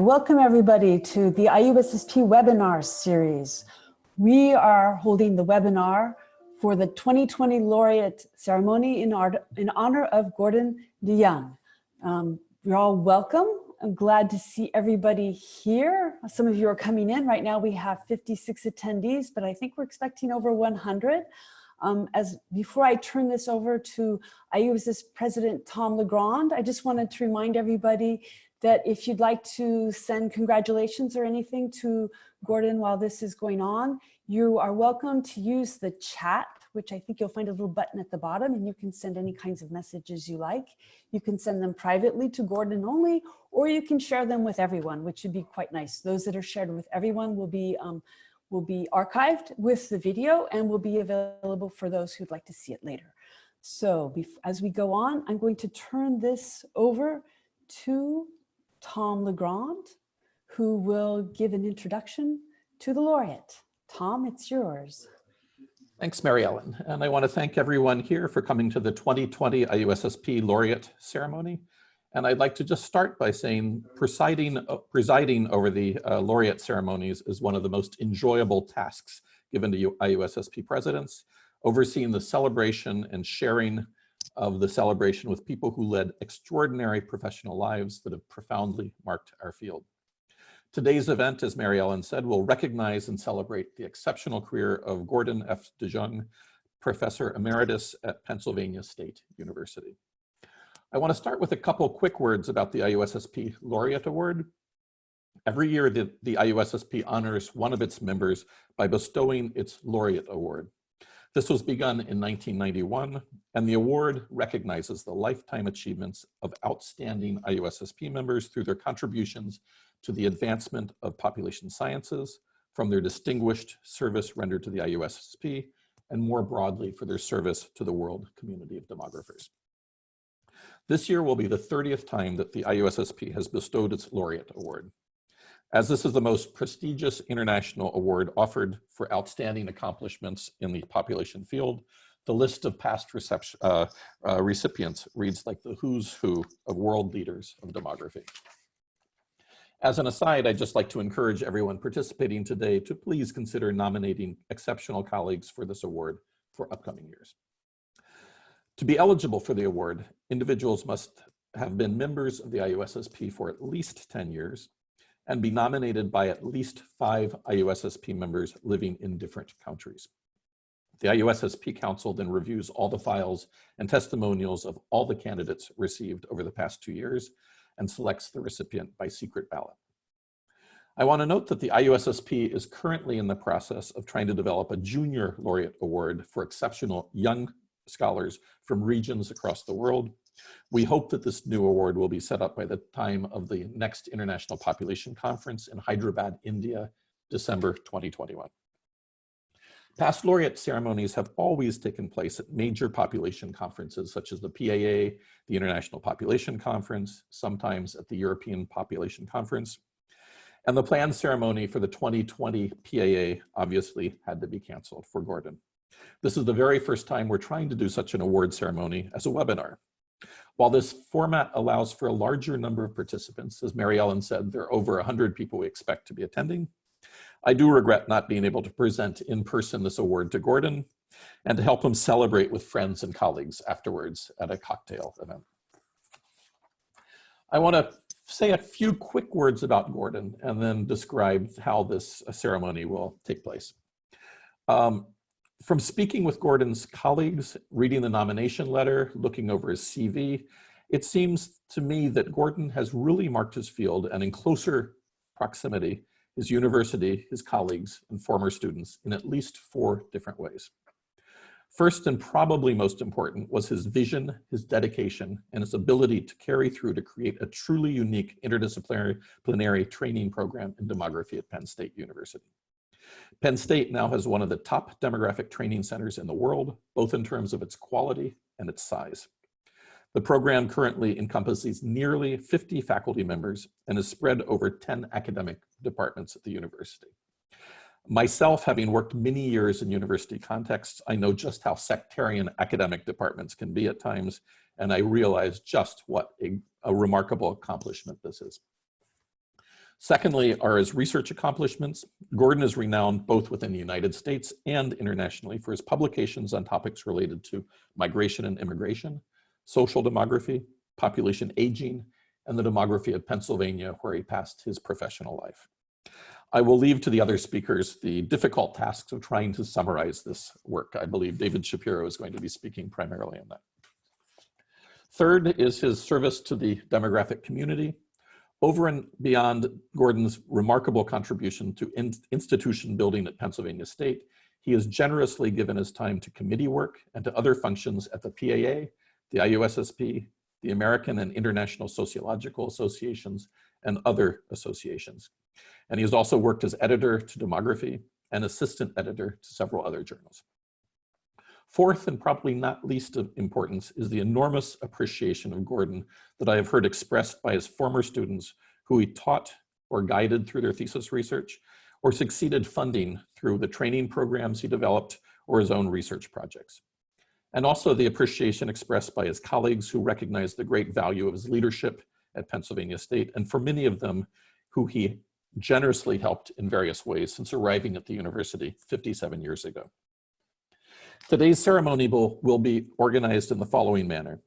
Welcome everybody to the IUSSP webinar series. We are holding the webinar for the 2020 Laureate ceremony in honor of Gordon De Jong. You're all welcome. I'm glad to see everybody here. Some of you are coming in. Right now we have 56 attendees, but I think we're expecting over 100. Before I turn this over to IUSSP President Tom LeGrand, I just wanted to remind everybody that if you'd like to send congratulations or anything to Gordon while this is going on, you are welcome to use the chat, which I think you'll find a little button at the bottom, and you can send any kinds of messages you like. You can send them privately to Gordon only, or you can share them with everyone, which would be quite nice. Those that are shared with everyone will be archived with the video and will be available for those who'd like to see it later. So as we go on, I'm going to turn this over to Tom LeGrand, who will give an introduction to the laureate. Tom, it's yours. Thanks, Mary Ellen. And I want to thank everyone here for coming to the 2020 IUSSP Laureate ceremony. And I'd like to just start by saying presiding over the Laureate ceremonies is one of the most enjoyable tasks given to IUSSP presidents, overseeing the celebration and sharing of the celebration with people who led extraordinary professional lives that have profoundly marked our field. Today's event, as Mary Ellen said, will recognize and celebrate the exceptional career of Gordon F. De Jong, Professor Emeritus at Pennsylvania State University. I want to start with a couple quick words about the IUSSP Laureate Award. Every year, the IUSSP honors one of its members by bestowing its Laureate Award. This was begun in 1991, and the award recognizes the lifetime achievements of outstanding IUSSP members through their contributions to the advancement of population sciences, from their distinguished service rendered to the IUSSP, and more broadly for their service to the world community of demographers. This year will be the 30th time that the IUSSP has bestowed its Laureate Award. As this is the most prestigious international award offered for outstanding accomplishments in the population field, the list of past recipients reads like the who's who of world leaders of demography. As an aside, I'd just like to encourage everyone participating today to please consider nominating exceptional colleagues for this award for upcoming years. To be eligible for the award, individuals must have been members of the IUSSP for at least 10 years, and be nominated by at least 5 IUSSP members living in different countries. The IUSSP Council then reviews all the files and testimonials of all the candidates received over the past 2 years and selects the recipient by secret ballot. I want to note that the IUSSP is currently in the process of trying to develop a Junior Laureate Award for exceptional young scholars from regions across the world. We hope that this new award will be set up by the time of the next International Population Conference in Hyderabad, India, December 2021. Past laureate ceremonies have always taken place at major population conferences such as the PAA, the International Population Conference, sometimes at the European Population Conference. And the planned ceremony for the 2020 PAA obviously had to be canceled for Gordon. This is the very first time we're trying to do such an award ceremony as a webinar. While this format allows for a larger number of participants, as Mary Ellen said, there are over 100 people we expect to be attending. I do regret not being able to present in person this award to Gordon and to help him celebrate with friends and colleagues afterwards at a cocktail event. I want to say a few quick words about Gordon and then describe how this ceremony will take place. From speaking with Gordon's colleagues, reading the nomination letter, looking over his CV, it seems to me that Gordon has really marked his field and in closer proximity, his university, his colleagues, and former students in at least 4 different ways. First, and probably most important, was his vision, his dedication, and his ability to carry through to create a truly unique interdisciplinary training program in demography at Penn State University. Penn State now has one of the top demographic training centers in the world, both in terms of its quality and its size. The program currently encompasses nearly 50 faculty members and is spread over 10 academic departments at the university. Myself, having worked many years in university contexts, I know just how sectarian academic departments can be at times, and I realize just what a remarkable accomplishment this is. Secondly are his research accomplishments. Gordon is renowned both within the United States and internationally for his publications on topics related to migration and immigration, social demography, population aging, and the demography of Pennsylvania, where he passed his professional life. I will leave to the other speakers the difficult tasks of trying to summarize this work. I believe David Shapiro is going to be speaking primarily on that. Third is his service to the demographic community. Over and beyond Gordon's remarkable contribution to institution building at Pennsylvania State, he has generously given his time to committee work and to other functions at the PAA, the IUSSP, the American and International Sociological Associations, and other associations. And he has also worked as editor to Demography and assistant editor to several other journals. Fourth, and probably not least of importance, is the enormous appreciation of Gordon that I have heard expressed by his former students who he taught or guided through their thesis research, or succeeded funding through the training programs he developed or his own research projects. And also the appreciation expressed by his colleagues who recognize the great value of his leadership at Pennsylvania State, and for many of them who he generously helped in various ways since arriving at the university 57 years ago. Today's ceremony will be organized in the following manner.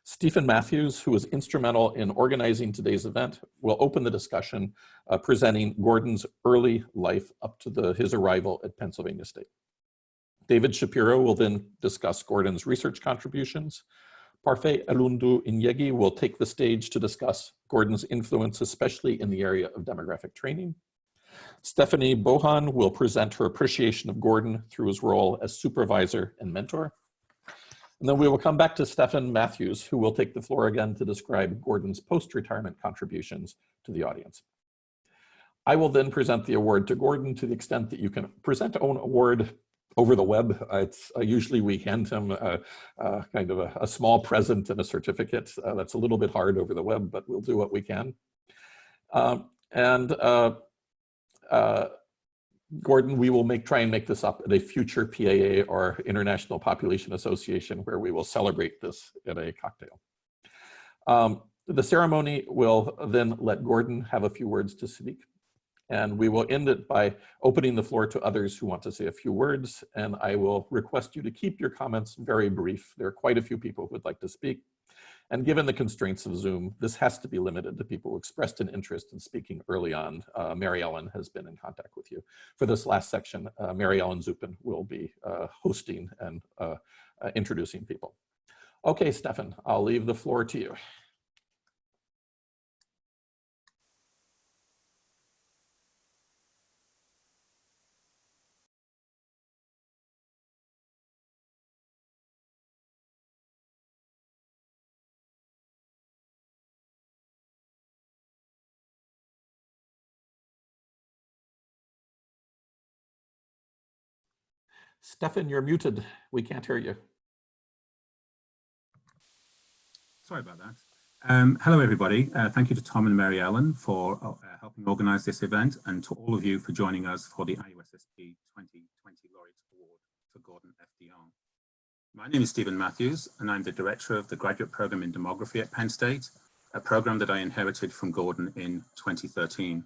Stephen Matthews, who was instrumental in organizing today's event, will open the discussion presenting Gordon's early life up to his arrival at Pennsylvania State. David Shapiro will then discuss Gordon's research contributions. Parfait Elundu Inyegi will take the stage to discuss Gordon's influence, especially in the area of demographic training. Stephanie Bohan will present her appreciation of Gordon through his role as supervisor and mentor. And then we will come back to Stephen Matthews, who will take the floor again to describe Gordon's post-retirement contributions to the audience. I will then present the award to Gordon to the extent that you can present an award over the web. Usually we hand him kind of a small present and a certificate. That's a little bit hard over the web, but we'll do what we can. Gordon, we will try and make this up at a future PAA or International Population Association where we will celebrate this at a cocktail. The ceremony will then let Gordon have a few words to speak. And we will end it by opening the floor to others who want to say a few words. And I will request you to keep your comments very brief. There are quite a few people who would like to speak. And given the constraints of Zoom, this has to be limited to people who expressed an interest in speaking early on. Mary Ellen has been in contact with you. For this last section, Mary Ellen Zupin will be hosting and introducing people. Okay, Stefan, I'll leave the floor to you. Stefan, you're muted. We can't hear you. Sorry about that. Hello, everybody. Thank you to Tom and Mary Ellen for helping organize this event, and to all of you for joining us for the IUSSP 2020 Laureate Award for Gordon F. De Jong. My name is Stephen Matthews, and I'm the director of the graduate program in demography at Penn State, a program that I inherited from Gordon in 2013.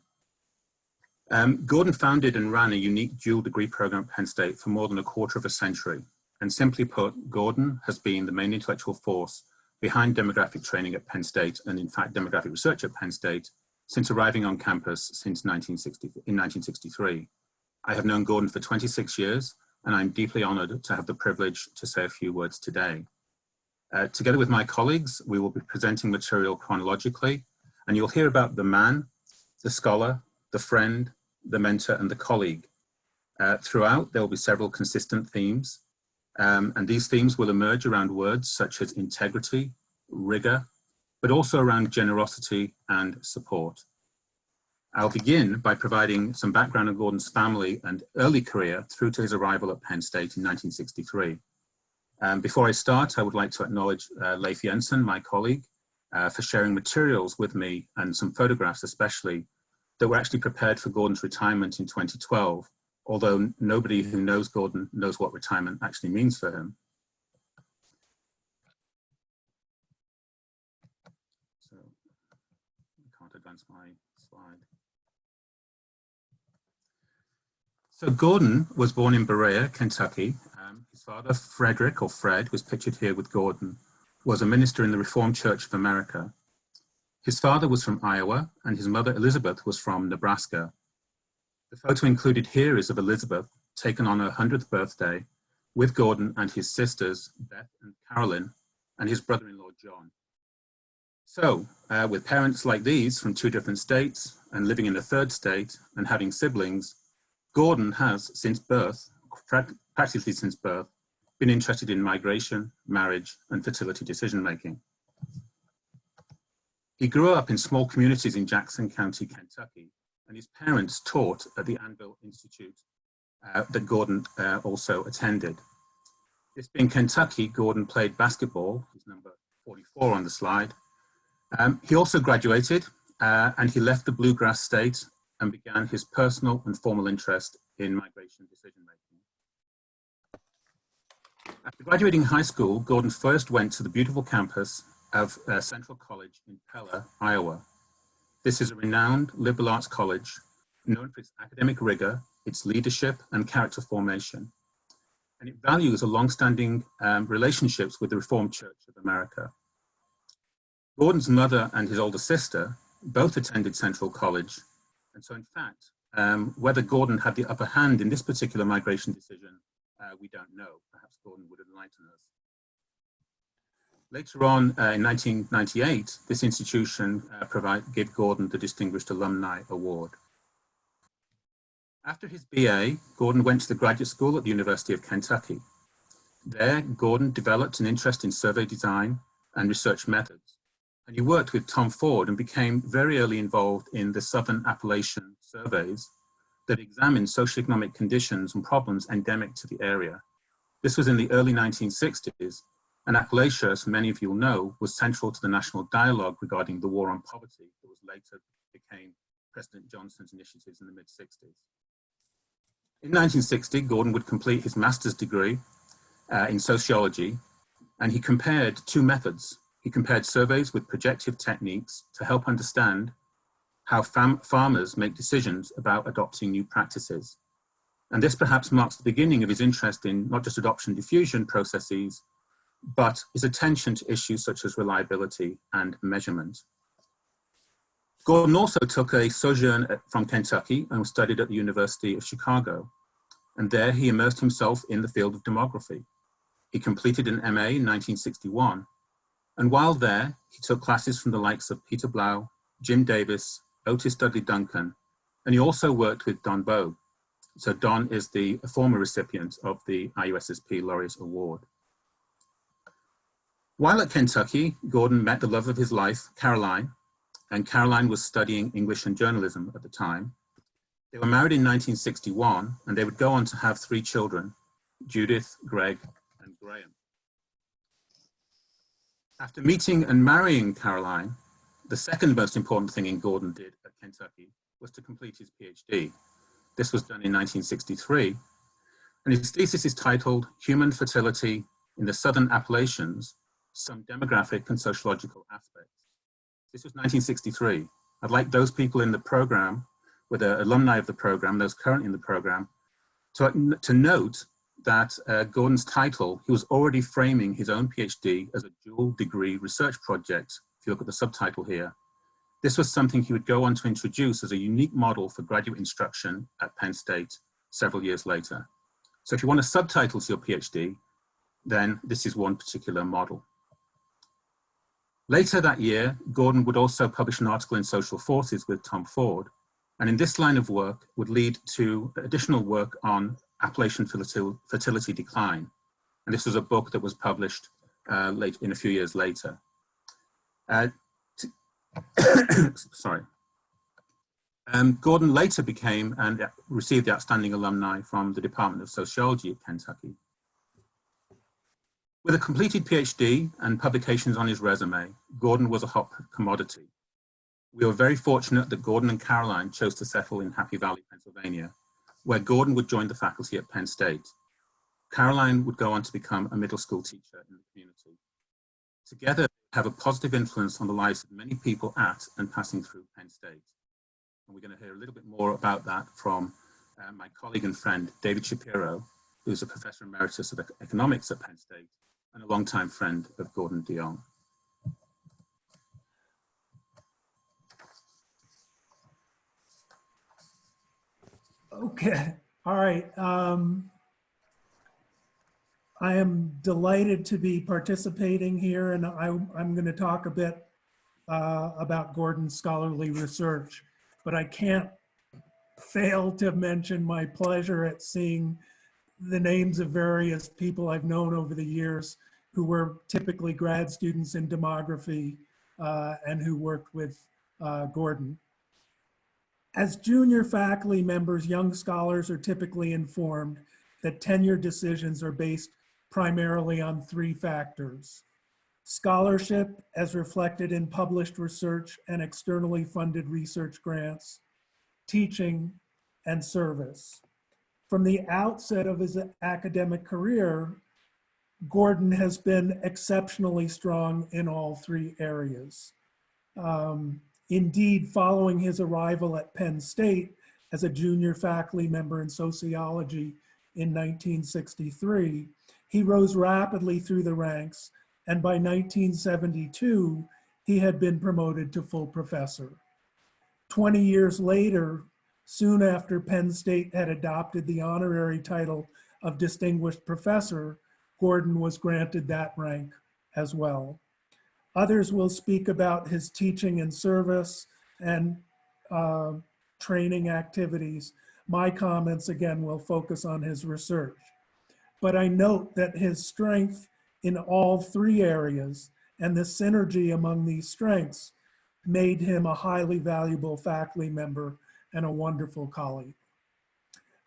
Gordon founded and ran a unique dual degree program at Penn State for more than a quarter of a century. And simply put, Gordon has been the main intellectual force behind demographic training at Penn State, and in fact, demographic research at Penn State, since arriving on campus in 1963. I have known Gordon for 26 years, and I'm deeply honored to have the privilege to say a few words today. Together with my colleagues, we will be presenting material chronologically, and you'll hear about the man, the scholar, the friend, the mentor, and the colleague. Throughout, there will be several consistent themes, and these themes will emerge around words such as integrity, rigor, but also around generosity and support. I'll begin by providing some background on Gordon's family and early career through to his arrival at Penn State in 1963. Before I start, I would like to acknowledge Leif Jensen, my colleague, for sharing materials with me, and some photographs especially, that were actually prepared for Gordon's retirement in 2012, although nobody who knows Gordon knows what retirement actually means for him. So I can't advance my slide. So Gordon was born in Berea, Kentucky. His father, Frederick, or Fred, was pictured here with Gordon, was a minister in the Reformed Church of America. His father was from Iowa, and his mother, Elizabeth, was from Nebraska. The photo included here is of Elizabeth, taken on her 100th birthday, with Gordon and his sisters, Beth and Carolyn, and his brother-in-law, John. So, with parents like these from two different states, and living in a third state, and having siblings, Gordon has, since birth, practically since birth, been interested in migration, marriage, and fertility decision-making. He grew up in small communities in Jackson County, Kentucky, and his parents taught at the Anvil Institute that Gordon also attended. This being Kentucky, Gordon played basketball, he's number 44 on the slide. He also graduated and he left the Bluegrass State and began his personal and formal interest in migration decision-making. After graduating high school, Gordon first went to the beautiful campus of Central College in Pella, Iowa. This is a renowned liberal arts college known for its academic rigor, its leadership and character formation. And it values a long-standing relationships with the Reformed Church of America. Gordon's mother and his older sister both attended Central College. And so in fact, whether Gordon had the upper hand in this particular migration decision, we don't know. Perhaps Gordon would enlighten us. Later on, in 1998, this institution gave Gordon the Distinguished Alumni Award. After his BA, Gordon went to the graduate school at the University of Kentucky. There, Gordon developed an interest in survey design and research methods. And he worked with Tom Ford and became very early involved in the Southern Appalachian surveys that examined socioeconomic conditions and problems endemic to the area. This was in the early 1960s, and Appalachia, as many of you will know, was central to the national dialogue regarding the war on poverty that was later became President Johnson's initiatives in the mid-60s. In 1960, Gordon would complete his master's degree in sociology, and he compared two methods. He compared surveys with projective techniques to help understand how farmers make decisions about adopting new practices. And this perhaps marks the beginning of his interest in not just adoption diffusion processes, but his attention to issues such as reliability and measurement. Gordon also took a sojourn from Kentucky and studied at the University of Chicago. And there he immersed himself in the field of demography. He completed an MA in 1961. And while there, he took classes from the likes of Peter Blau, Jim Davis, Otis Dudley Duncan, and he also worked with Don Bogue. So Don is the former recipient of the IUSSP Laureate Award. While at Kentucky, Gordon met the love of his life, Caroline, and Caroline was studying English and journalism at the time. They were married in 1961, and they would go on to have 3 children, Judith, Greg, and Graham. After meeting and marrying Caroline, the second most important thing Gordon did at Kentucky was to complete his PhD. This was done in 1963, and his thesis is titled Human Fertility in the Southern Appalachians, Some Demographic and Sociological Aspects. This was 1963. I'd like those people in the program, with the alumni of the program, those currently in the program, to note that Gordon's title, he was already framing his own PhD as a dual degree research project. If you look at the subtitle here, this was something he would go on to introduce as a unique model for graduate instruction at Penn State several years later. So if you want a subtitle to your PhD, then this is one particular model. Later that year, Gordon would also publish an article in Social Forces with Tom Ford, and in this line of work would lead to additional work on Appalachian fertility decline. And this was a book that was published in a few years later. Sorry. Gordon later became and received the Outstanding Alumni from the Department of Sociology at Kentucky. With a completed PhD and publications on his resume, Gordon was a hot commodity. We were very fortunate that Gordon and Caroline chose to settle in Happy Valley, Pennsylvania, where Gordon would join the faculty at Penn State. Caroline would go on to become a middle school teacher in the community. Together, they have a positive influence on the lives of many people at and passing through Penn State. And we're going to hear a little bit more about that from my colleague and friend, David Shapiro, who's a Professor Emeritus of Economics at Penn State and a longtime friend of Gordon De Jong. Okay, all right. I am delighted to be participating here, and I'm going to talk a bit about Gordon's scholarly research, but I can't fail to mention my pleasure at seeing the names of various people I've known over the years who were typically grad students in demography and who worked with Gordon. As junior faculty members, young scholars are typically informed that tenure decisions are based primarily on three factors: scholarship, as reflected in published research and externally funded research grants, teaching, and service. From the outset of his academic career, Gordon has been exceptionally strong in all three areas. Indeed, following his arrival at Penn State as a junior faculty member in sociology in 1963, he rose rapidly through the ranks, and by 1972, he had been promoted to full professor. 20 years later, soon after Penn State had adopted the honorary title of Distinguished Professor, Gordon was granted that rank as well. Others will speak about his teaching and service and training activities. My comments, again, will focus on his research. But I note that his strength in all three areas and the synergy among these strengths made him a highly valuable faculty member and a wonderful colleague.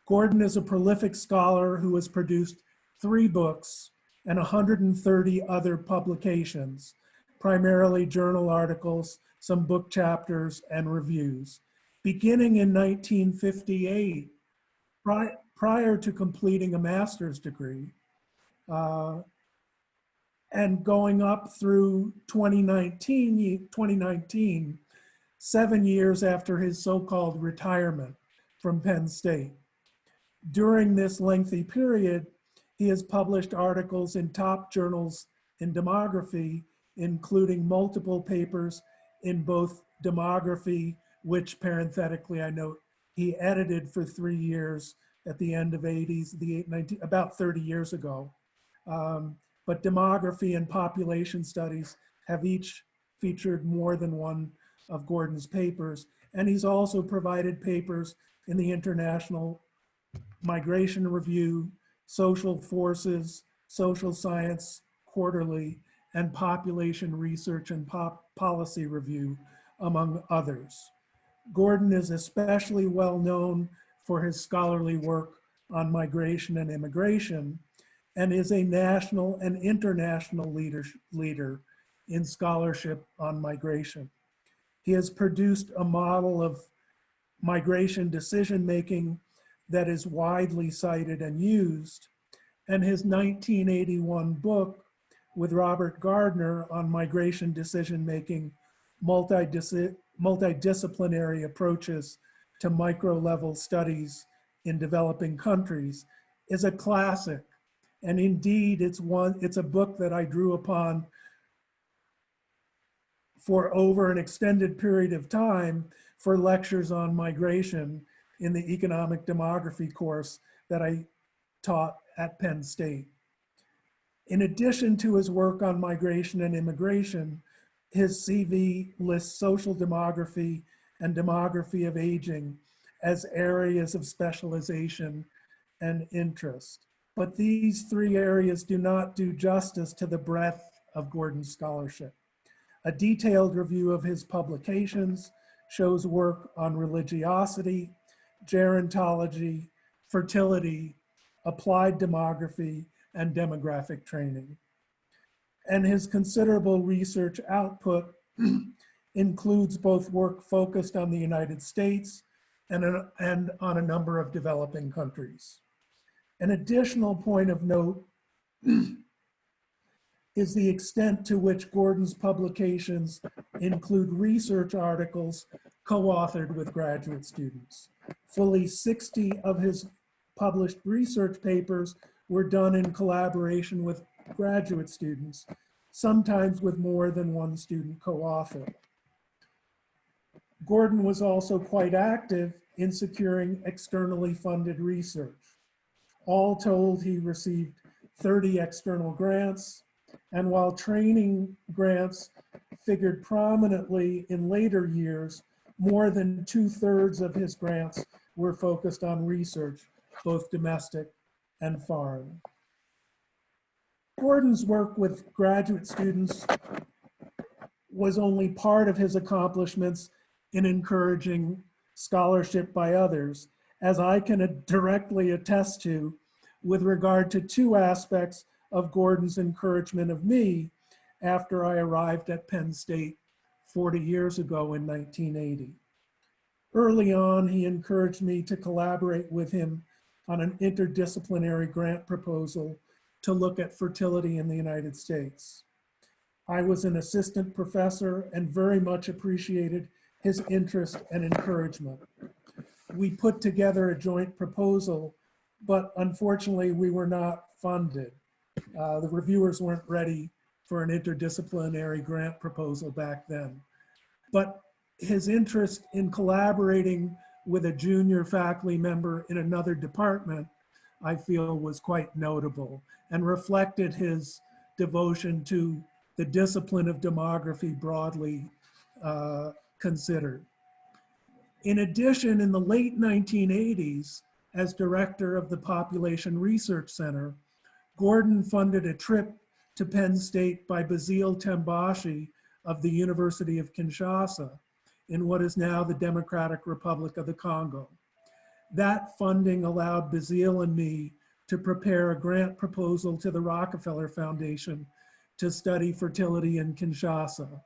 Gordon is a prolific scholar who has produced 3 books and 130 other publications, primarily journal articles, some book chapters, and reviews. Beginning in 1958, prior to completing a master's degree, and going up through 2019, 7 years after his so-called retirement from Penn State. During this lengthy period, he has published articles in top journals in demography, including multiple papers in both Demography, which parenthetically I note he edited for 3 years at the end of about 30 years ago. But Demography and Population Studies have each featured more than one of Gordon's papers. And he's also provided papers in the International Migration Review, Social Forces, Social Science Quarterly, and Population Research and Policy Review, among others. Gordon is especially well known for his scholarly work on migration and immigration, and is a national and international leader in scholarship on migration. He has produced a model of migration decision-making that is widely cited and used, and his 1981 book with Robert Gardner on migration decision-making, multidisciplinary approaches to micro-level studies in developing countries, is a classic. And indeed, it's a book that I drew upon for over an extended period of time for lectures on migration in the economic demography course that I taught at Penn State. In addition to his work on migration and immigration, his CV lists social demography and demography of aging as areas of specialization and interest. But these 3 areas do not do justice to the breadth of Gordon's scholarship. A detailed review of his publications shows work on religiosity, gerontology, fertility, applied demography, and demographic training. And his considerable research output includes both work focused on the United States and on a number of developing countries. An additional point of note is the extent to which Gordon's publications include research articles co-authored with graduate students. Fully 60 of his published research papers were done in collaboration with graduate students, sometimes with more than one student co-author. Gordon was also quite active in securing externally funded research. All told, he received 30 external grants, and while training grants figured prominently in later years, more than 2/3 of his grants were focused on research, both domestic and foreign. Gordon's work with graduate students was only part of his accomplishments in encouraging scholarship by others, as I can directly attest to with regard to two aspects of Gordon's encouragement of me after I arrived at Penn State 40 years ago in 1980. Early on, he encouraged me to collaborate with him on an interdisciplinary grant proposal to look at fertility in the United States. I was an assistant professor and very much appreciated his interest and encouragement. We put together a joint proposal, but unfortunately we were not funded. The reviewers weren't ready for an interdisciplinary grant proposal back then. But his interest in collaborating with a junior faculty member in another department, I feel, was quite notable and reflected his devotion to the discipline of demography broadly considered. In addition, in the late 1980s, as director of the Population Research Center, Gordon funded a trip to Penn State by Basile Tembashi of the University of Kinshasa in what is now the Democratic Republic of the Congo. That funding allowed Basile and me to prepare a grant proposal to the Rockefeller Foundation to study fertility in Kinshasa.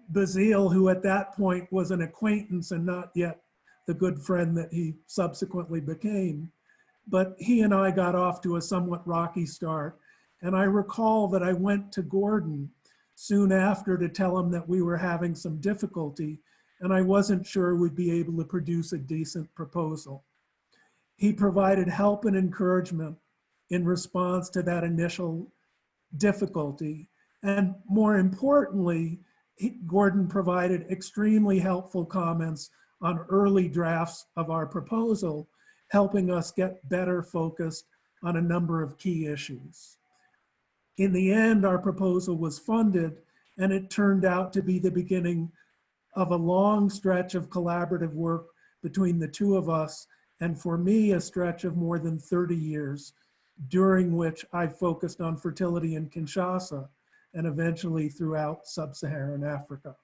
Basile, who at that point was an acquaintance and not yet the good friend that he subsequently became, but he and I got off to a somewhat rocky start. And I recall that I went to Gordon soon after to tell him that we were having some difficulty and I wasn't sure we'd be able to produce a decent proposal. He provided help and encouragement in response to that initial difficulty. And more importantly, Gordon provided extremely helpful comments on early drafts of our proposal, helping us get better focused on a number of key issues. In the end, our proposal was funded, and it turned out to be the beginning of a long stretch of collaborative work between the two of us, and for me, a stretch of more than 30 years, during which I focused on fertility in Kinshasa and eventually throughout sub-Saharan Africa.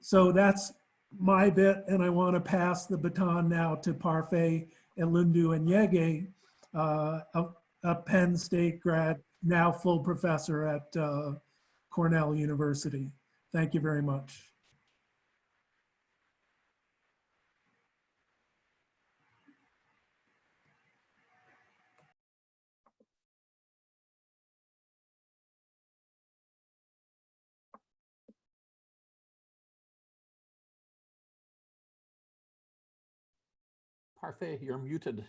So that's my bit, and I want to pass the baton now to Parfait Elundu Enyege, a Penn State grad, now full professor at Cornell University. Thank you very much. Parfait, you're muted.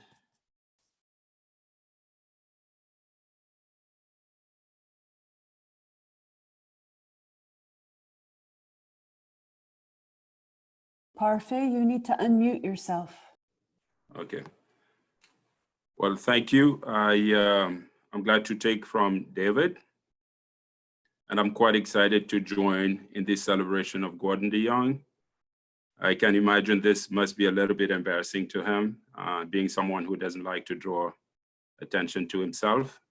Parfait, you need to unmute yourself. Okay. Well, thank you. I'm glad to take from David, and I'm quite excited to join in this celebration of Gordon De Jong. I can imagine this must be a little bit embarrassing to him, being someone who doesn't like to draw attention to himself.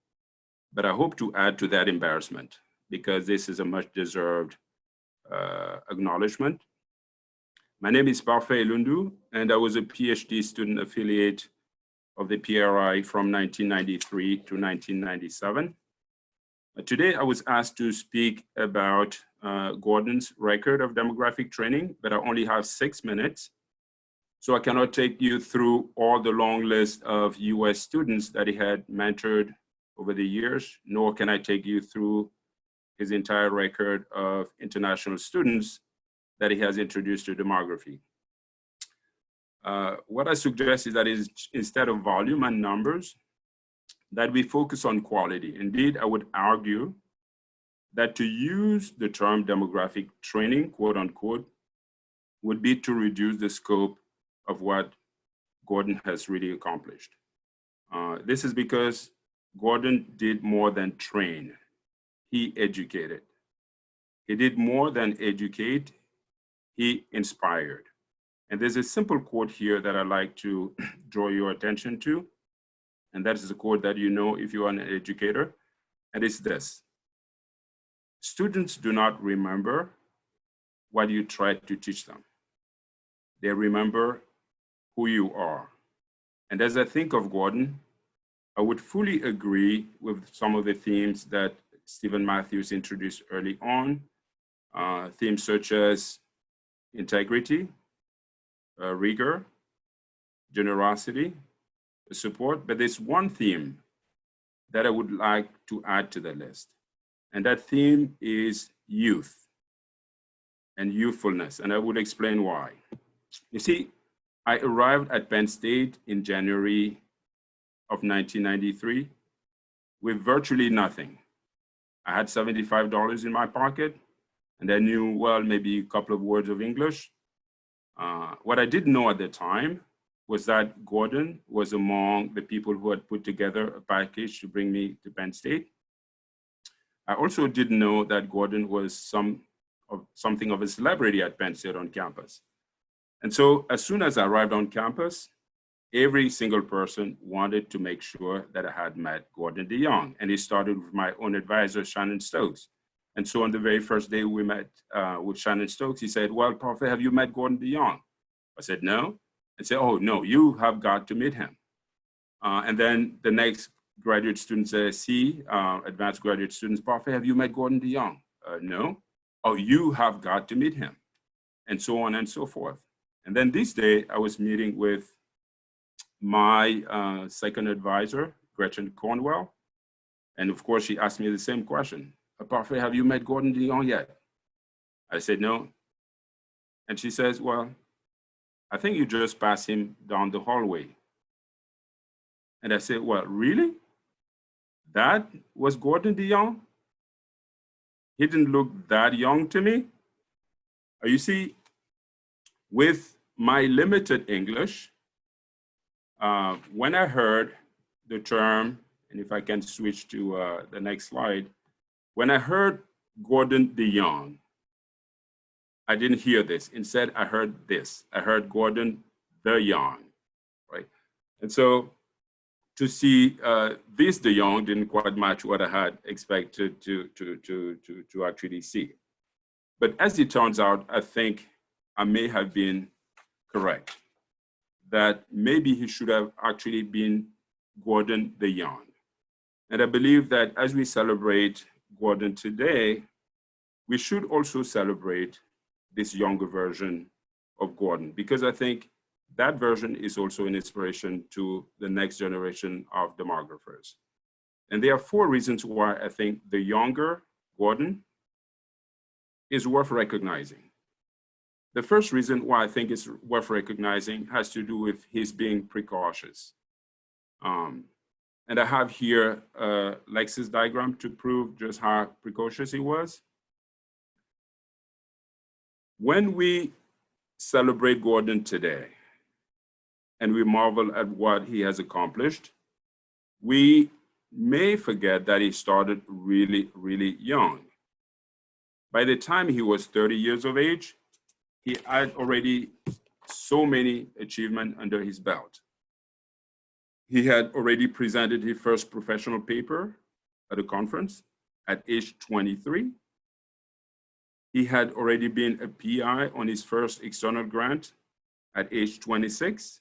But I hope to add to that embarrassment because this is a much deserved acknowledgement. My name is Parfait Elundu, and I was a PhD student affiliate of the PRI from 1993 to 1997. Today, I was asked to speak about Gordon's record of demographic training, but I only have 6 minutes. So I cannot take you through all the long list of US students that he had mentored over the years, nor can I take you through his entire record of international students that he has introduced to demography. What I suggest is that instead of volume and numbers, that we focus on quality. Indeed, I would argue that to use the term demographic training, quote unquote, would be to reduce the scope of what Gordon has really accomplished. This is because Gordon did more than train, he educated. He did more than educate, he inspired. And there's a simple quote here that I'd like to draw your attention to. And that is a quote that you know if you are an educator. And it's this: students do not remember what you tried to teach them. They remember who you are. And as I think of Gordon, I would fully agree with some of the themes that Stephen Matthews introduced early on, themes such as integrity, rigor, generosity, support. But there's one theme that I would like to add to the list. And that theme is youth and youthfulness. And I would explain why. You see, I arrived at Penn State in January of 1993 with virtually nothing. I had $75 in my pocket, and I knew, well, maybe a couple of words of English. What I didn't know at the time was that Gordon was among the people who had put together a package to bring me to Penn State. I also didn't know that Gordon was something of a celebrity at Penn State on campus. And so as soon as I arrived on campus, every single person wanted to make sure that I had met Gordon De Jong. And it started with my own advisor, Shannon Stokes. And so on the very first day we met with Shannon Stokes, he said, well, Prophet, have you met Gordon De Jong? I said, no. I said, oh, no, you have got to meet him. And then the next graduate students advanced graduate students, Prophet, have you met Gordon De Jong? No. Oh, you have got to meet him. And so on and so forth. And then this day I was meeting with my second advisor, Gretchen Cornwell. And of course, she asked me the same question. Prophet, have you met Gordon De Jong yet? I said, no. And she says, well, I think you just passed him down the hallway. And I said, well, really? That was Gordon De Jong? He didn't look that young to me. You see, with my limited English, when I heard the term, and if I can switch to the next slide, when I heard Gordon De Jong, I didn't hear this. Instead, I heard this. I heard Gordon De Jong, right? And so to see this De Jong didn't quite match what I had expected to actually see. But as it turns out, I think I may have been correct, that maybe he should have actually been Gordon De Jong. And I believe that as we celebrate Gordon today, we should also celebrate this younger version of Gordon, because I think that version is also an inspiration to the next generation of demographers. And there are 4 reasons why I think the younger Gordon is worth recognizing. The first reason why I think it's worth recognizing has to do with his being precautious. And I have here a Lexis diagram to prove just how precocious he was. When we celebrate Gordon today and we marvel at what he has accomplished, we may forget that he started really, really young. By the time he was 30 years of age, he had already so many achievements under his belt. He had already presented his first professional paper at a conference at age 23. He had already been a PI on his first external grant at age 26.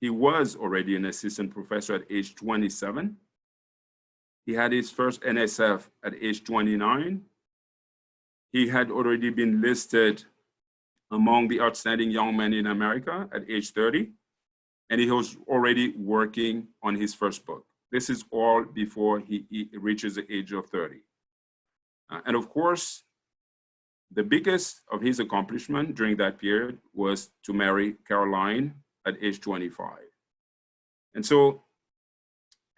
He was already an assistant professor at age 27. He had his first NSF at age 29. He had already been listed among the outstanding young men in America at age 30. And he was already working on his first book. This is all before he reaches the age of 30. And of course, the biggest of his accomplishment during that period was to marry Caroline at age 25. And so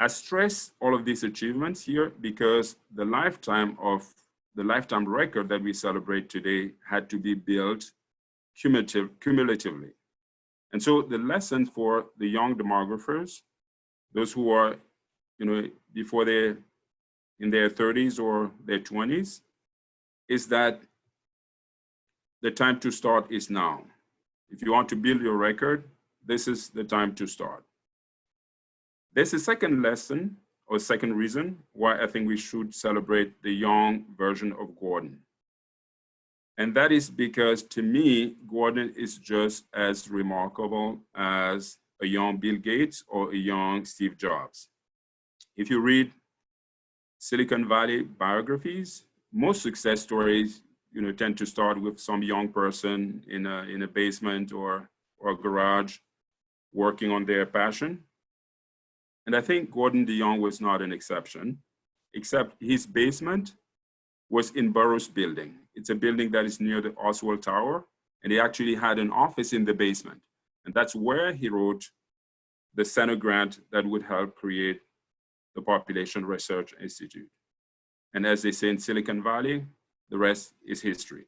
I stress all of these achievements here because the lifetime record that we celebrate today had to be built cumulatively. And so the lesson for the young demographers, those who are, before they're in their 30s or their 20s, is that the time to start is now. If you want to build your record, this is the time to start. There's a second lesson or second reason why I think we should celebrate the young version of Gordon. And that is because to me, Gordon is just as remarkable as a young Bill Gates or a young Steve Jobs. If you read Silicon Valley biographies, most success stories tend to start with some young person in a basement or a garage working on their passion. And I think Gordon De Jong was not an exception, except his basement was in Burroughs Building. It's a building that is near the Oswald Tower, and he actually had an office in the basement. And that's where he wrote the Senate grant that would help create the Population Research Institute. And as they say in Silicon Valley, the rest is history.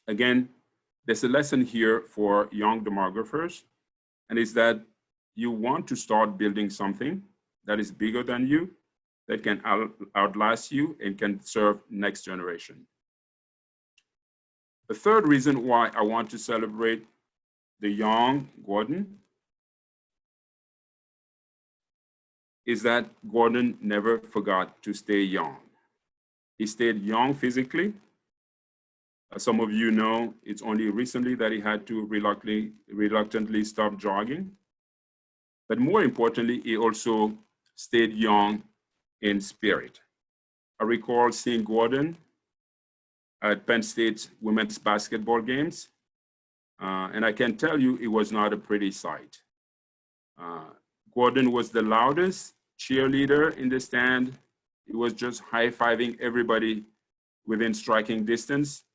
Again, there's a lesson here for young demographers, and it's that you want to start building something that is bigger than you, that can outlast you and can serve next generation. The third reason why I want to celebrate the young Gordon is that Gordon never forgot to stay young. He stayed young physically. As some of you know, it's only recently that he had to reluctantly stop jogging. But more importantly, he also stayed young in spirit. I recall seeing Gordon at Penn State women's basketball games. And I can tell you, it was not a pretty sight. Gordon was the loudest cheerleader in the stand. He was just high-fiving everybody within striking distance.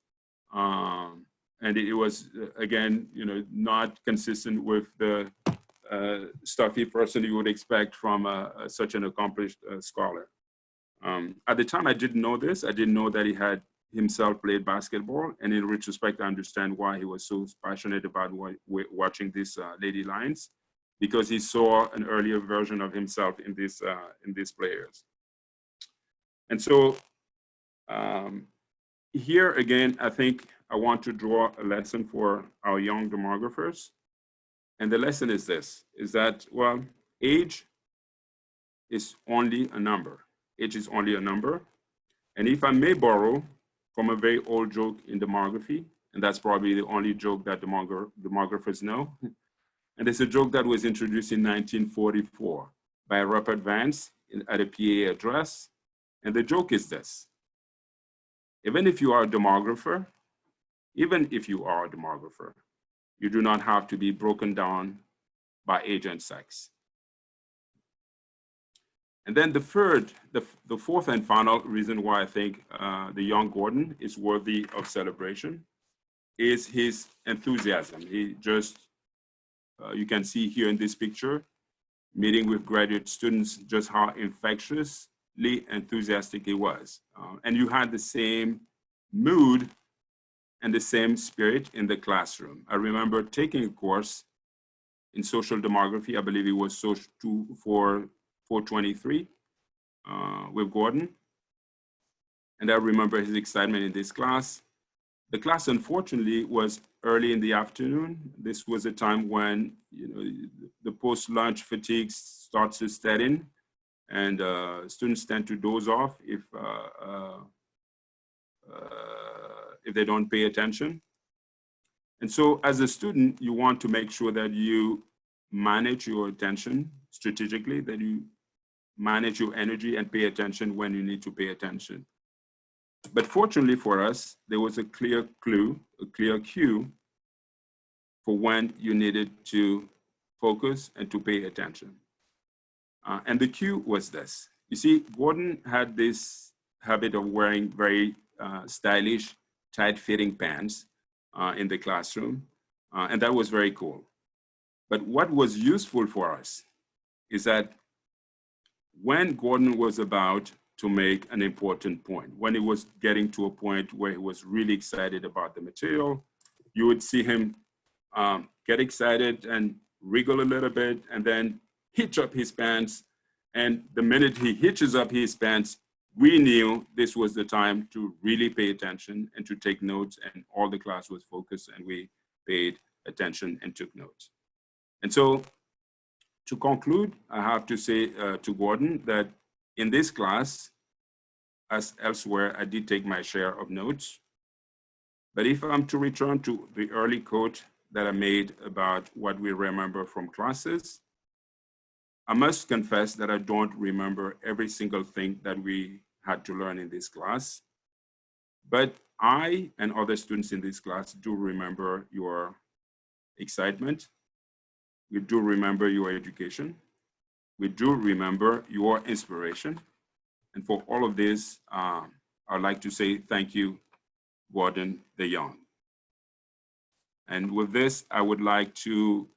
And it was, again, not consistent with the stuffy person you would expect from such an accomplished scholar. At the time, I didn't know this. I didn't know that he had himself played basketball. And in retrospect, I understand why he was so passionate about watching these Lady Lions, because he saw an earlier version of himself in these players. And so here again, I think I want to draw a lesson for our young demographers. And the lesson is this, is that, well, age is only a number. Age is only a number. And if I may borrow from a very old joke in demography, and that's probably the only joke that demographers know, and it's a joke that was introduced in 1944 by Rupert Vance at a PA address. And the joke is this: even if you are a demographer, you do not have to be broken down by age and sex. And then the fourth and final reason why I think the young Gordon is worthy of celebration is his enthusiasm. He just, you can see here in this picture, meeting with graduate students, just how infectiously enthusiastic he was. And you had the same mood and the same spirit in the classroom. I remember taking a course in social demography, I believe it was social 423 with Gordon. And I remember his excitement in this class. The class, unfortunately, was early in the afternoon. This was a time when the post-lunch fatigue starts to set in, and students tend to doze off if they don't pay attention. And so as a student, you want to make sure that you manage your attention strategically, that you manage your energy and pay attention when you need to pay attention. But fortunately for us, there was a clear clue, a clear cue for when you needed to focus and to pay attention. And the cue was this. You see, Gordon had this habit of wearing very stylish, tight-fitting pants in the classroom, and that was very cool. But what was useful for us is that when Gordon was about to make an important point, when he was getting to a point where he was really excited about the material, you would see him get excited and wriggle a little bit and then hitch up his pants. And the minute he hitches up his pants, we knew this was the time to really pay attention and to take notes, and all the class was focused and we paid attention and took notes. And so to conclude, I have to say to Gordon that in this class, as elsewhere, I did take my share of notes. But if I'm to return to the early quote that I made about what we remember from classes, I must confess that I don't remember every single thing that we had to learn in this class. But I and other students in this class do remember your excitement. We do remember your education. We do remember your inspiration. And for all of this, I'd like to say thank you, Gordon De Jong. And with this, I would like to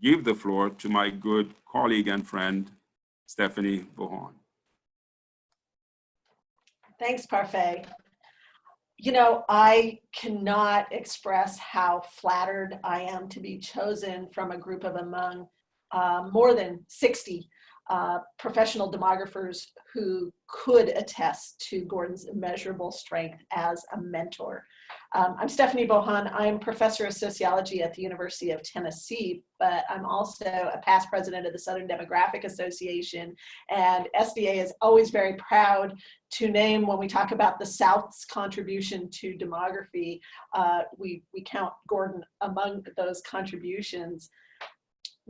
give the floor to my good colleague and friend, Stephanie Bohan. Thanks, Parfait. You know, I cannot express how flattered I am to be chosen from a group of among more than 60 professional demographers who could attest to Gordon's immeasurable strength as a mentor. I'm Stephanie Bohan. I'm professor of sociology at the University of Tennessee, but I'm also a past president of the Southern Demographic Association, and SDA is always very proud to name, when we talk about the South's contribution to demography, we count Gordon among those contributions.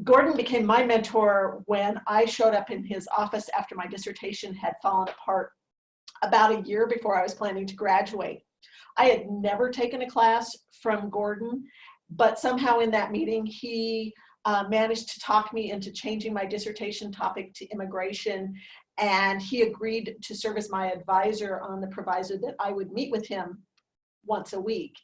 Gordon became my mentor when I showed up in his office after my dissertation had fallen apart about a year before I was planning to graduate. I had never taken a class from Gordon, but somehow in that meeting, he managed to talk me into changing my dissertation topic to immigration, and he agreed to serve as my advisor on the proviso that I would meet with him once a week.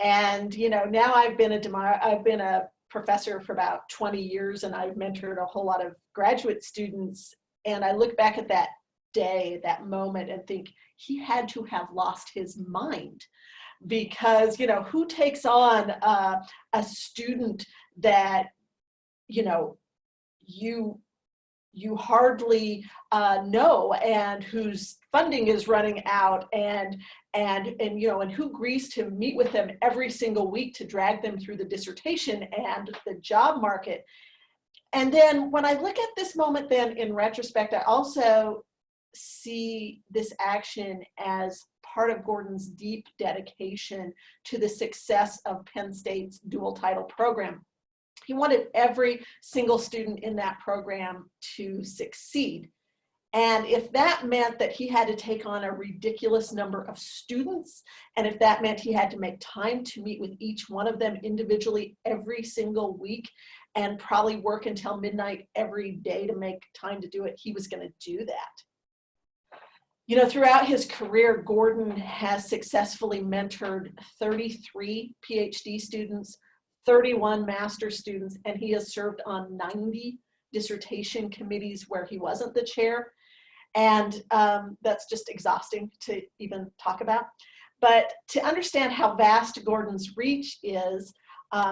And you know, now I've been a professor for about 20 years, and I've mentored a whole lot of graduate students, and I look back at that day, that moment, and think he had to have lost his mind, because you know, who takes on a student that you know you hardly know, and whose funding is running out, and you know, and who agrees to meet with them every single week to drag them through the dissertation and the job market. And then when I look at this moment then in retrospect, I also see this action as part of Gordon's deep dedication to the success of Penn State's dual title program. He wanted every single student in that program to succeed. And if that meant that he had to take on a ridiculous number of students, and if that meant he had to make time to meet with each one of them individually every single week, and probably work until midnight every day to make time to do it, he was going to do that. You know, throughout his career, Gordon has successfully mentored 33 PhD students, 31 master's students, and he has served on 90 dissertation committees where he wasn't the chair. And that's just exhausting to even talk about. But to understand how vast Gordon's reach is,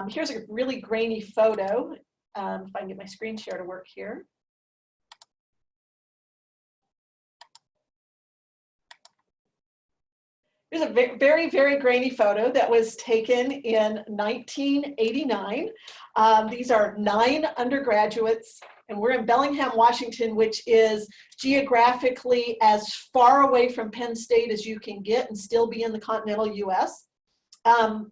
here's a really grainy photo. If I can get my screen share to work here. Here's a very, very grainy photo that was taken in 1989. These are 9 undergraduates, and we're in Bellingham, Washington, which is geographically as far away from Penn State as you can get and still be in the continental US. And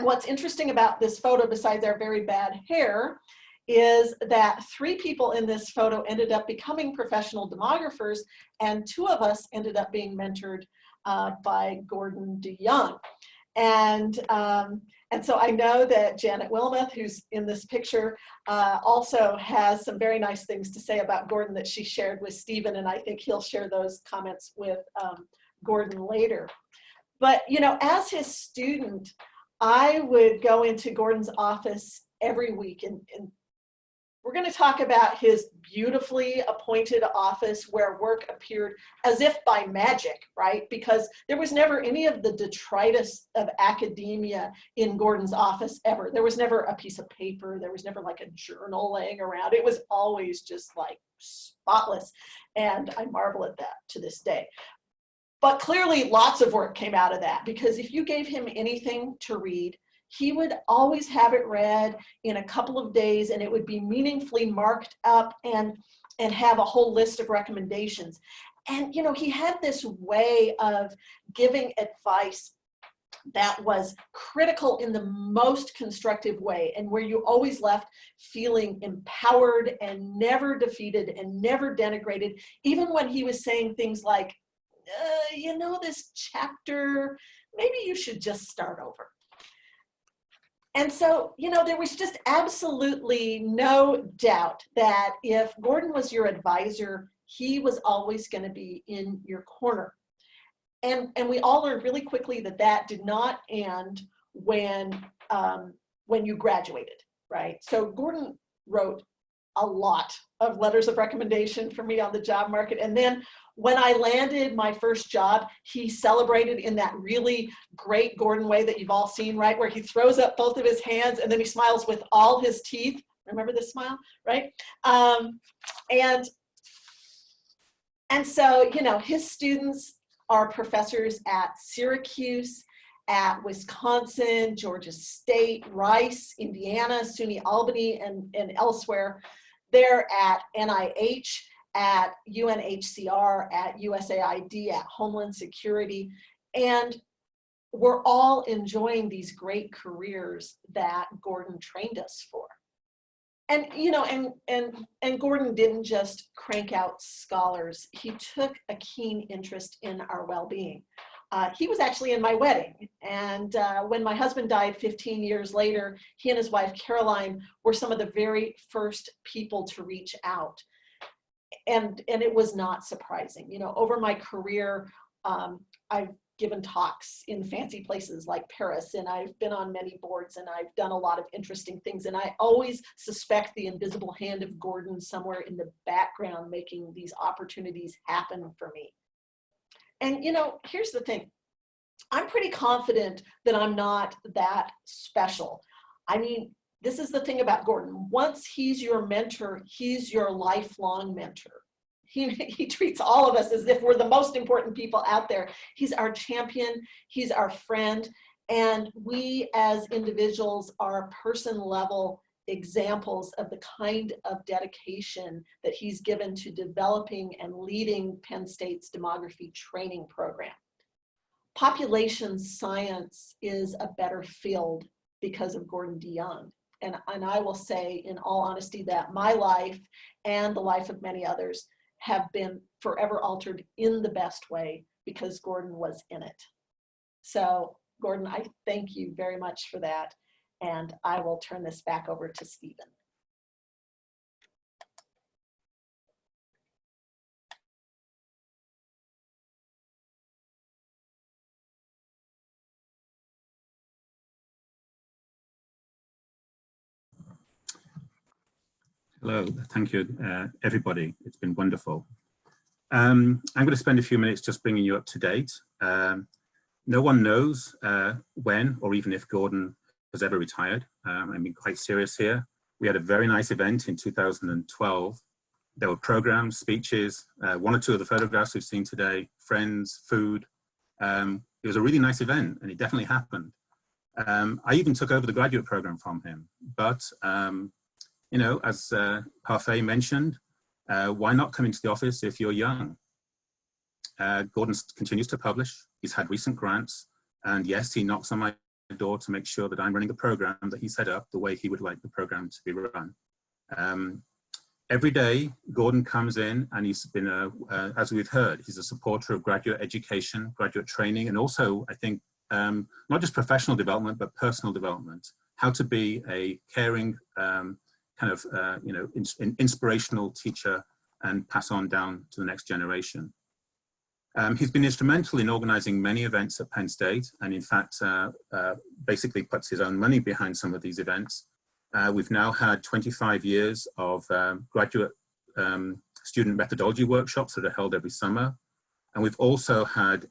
what's interesting about this photo, besides our very bad hair, is that 3 people in this photo ended up becoming professional demographers, and 2 of us ended up being mentored by Gordon De Jong. And And so I know that Janet Wilmoth, who's in this picture, also has some very nice things to say about Gordon that she shared with Stephen, and I think he'll share those comments with Gordon later. But, you know, as his student, I would go into Gordon's office every week, and we're going to talk about his beautifully appointed office where work appeared as if by magic, right? Because there was never any of the detritus of academia in Gordon's office ever. There was never a piece of paper. There was never like a journal laying around. It was always just like spotless. And I marvel at that to this day. But clearly lots of work came out of that, because if you gave him anything to read, he would always have it read in a couple of days, and it would be meaningfully marked up and have a whole list of recommendations. And, you know, he had this way of giving advice that was critical in the most constructive way, and where you always left feeling empowered and never defeated and never denigrated, even when he was saying things like, you know, this chapter, maybe you should just start over. And so, you know, there was just absolutely no doubt that if Gordon was your advisor, he was always going to be in your corner. And we all learned really quickly that that did not end when you graduated, right? So Gordon wrote a lot of letters of recommendation for me on the job market. And then when I landed my first job, he celebrated in that really great Gordon way that you've all seen, right? Where he throws up both of his hands and then he smiles with all his teeth. Remember this smile, right? And so, you know, his students are professors at Syracuse, at Wisconsin, Georgia State, Rice, Indiana, SUNY Albany, and elsewhere. They're at NIH, at UNHCR, at USAID, at Homeland Security, and we're all enjoying these great careers that Gordon trained us for. And, you know, and Gordon didn't just crank out scholars. He took a keen interest in our well-being. He was actually in my wedding. And when my husband died 15 years later, he and his wife, Caroline, were some of the very first people to reach out. And it was not surprising. You know, over my career, I've given talks in fancy places like Paris, and I've been on many boards, and I've done a lot of interesting things. And I always suspect the invisible hand of Gordon somewhere in the background making these opportunities happen for me. And, you know, here's the thing. I'm pretty confident that I'm not that special. I mean, this is the thing about Gordon. Once he's your mentor, he's your lifelong mentor. He treats all of us as if we're the most important people out there. He's our champion, he's our friend, and we as individuals are person-level examples of the kind of dedication that he's given to developing and leading Penn State's demography training program. Population science is a better field because of Gordon De Jong. And I will say in all honesty that my life and the life of many others have been forever altered in the best way because Gordon was in it. So Gordon, I thank you very much for that. And I will turn this back over to Stephen. Hello, thank you, everybody. It's been wonderful. I'm going to spend a few minutes just bringing you up to date. No one knows when or even if Gordon has ever retired. I'm being quite serious here. We had a very nice event in 2012. There were programs, speeches, one or two of the photographs we've seen today, friends, food. It was a really nice event, and it definitely happened. I even took over the graduate program from him, but you know, as Parfait mentioned, why not come into the office if you're young? Gordon continues to publish. He's had recent grants, and yes, he knocks on my door to make sure that I'm running the program that he set up the way he would like the program to be run. Every day, Gordon comes in, and he's been, as we've heard, he's a supporter of graduate education, graduate training, and also, I think, not just professional development, but personal development, how to be a caring, inspirational teacher and pass on down to the next generation. He's been instrumental in organizing many events at Penn State, and in fact, basically puts his own money behind some of these events. We've now had 25 years of graduate student methodology workshops that are held every summer. And we've also had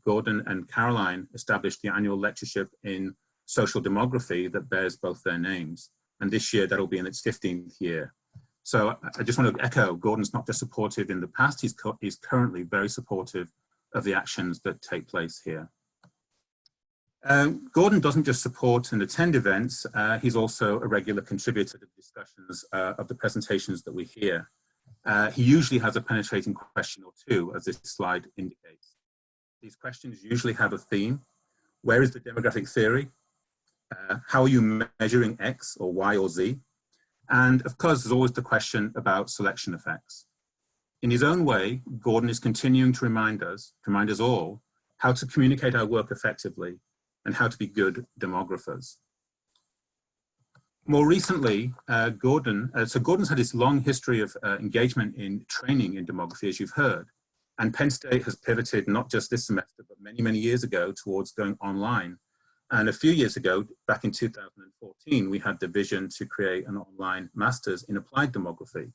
Gordon and Caroline establish the annual lectureship in social demography that bears both their names. And this year, that'll be in its 15th year. So I just want to echo, Gordon's not just supportive in the past, he's currently very supportive of the actions that take place here. Gordon doesn't just support and attend events, he's also a regular contributor to the discussions of the presentations that we hear. He usually has a penetrating question or two, as this slide indicates. These questions usually have a theme. Where is the demographic theory? How are you measuring X or Y or Z? And of course, there's always the question about selection effects. In his own way, Gordon is continuing to remind us all, how to communicate our work effectively and how to be good demographers. More recently, Gordon's had this long history of engagement in training in demography, as you've heard. And Penn State has pivoted not just this semester, but many, many years ago towards going online. And a few years ago, back in 2014, we had the vision to create an online master's in applied demography.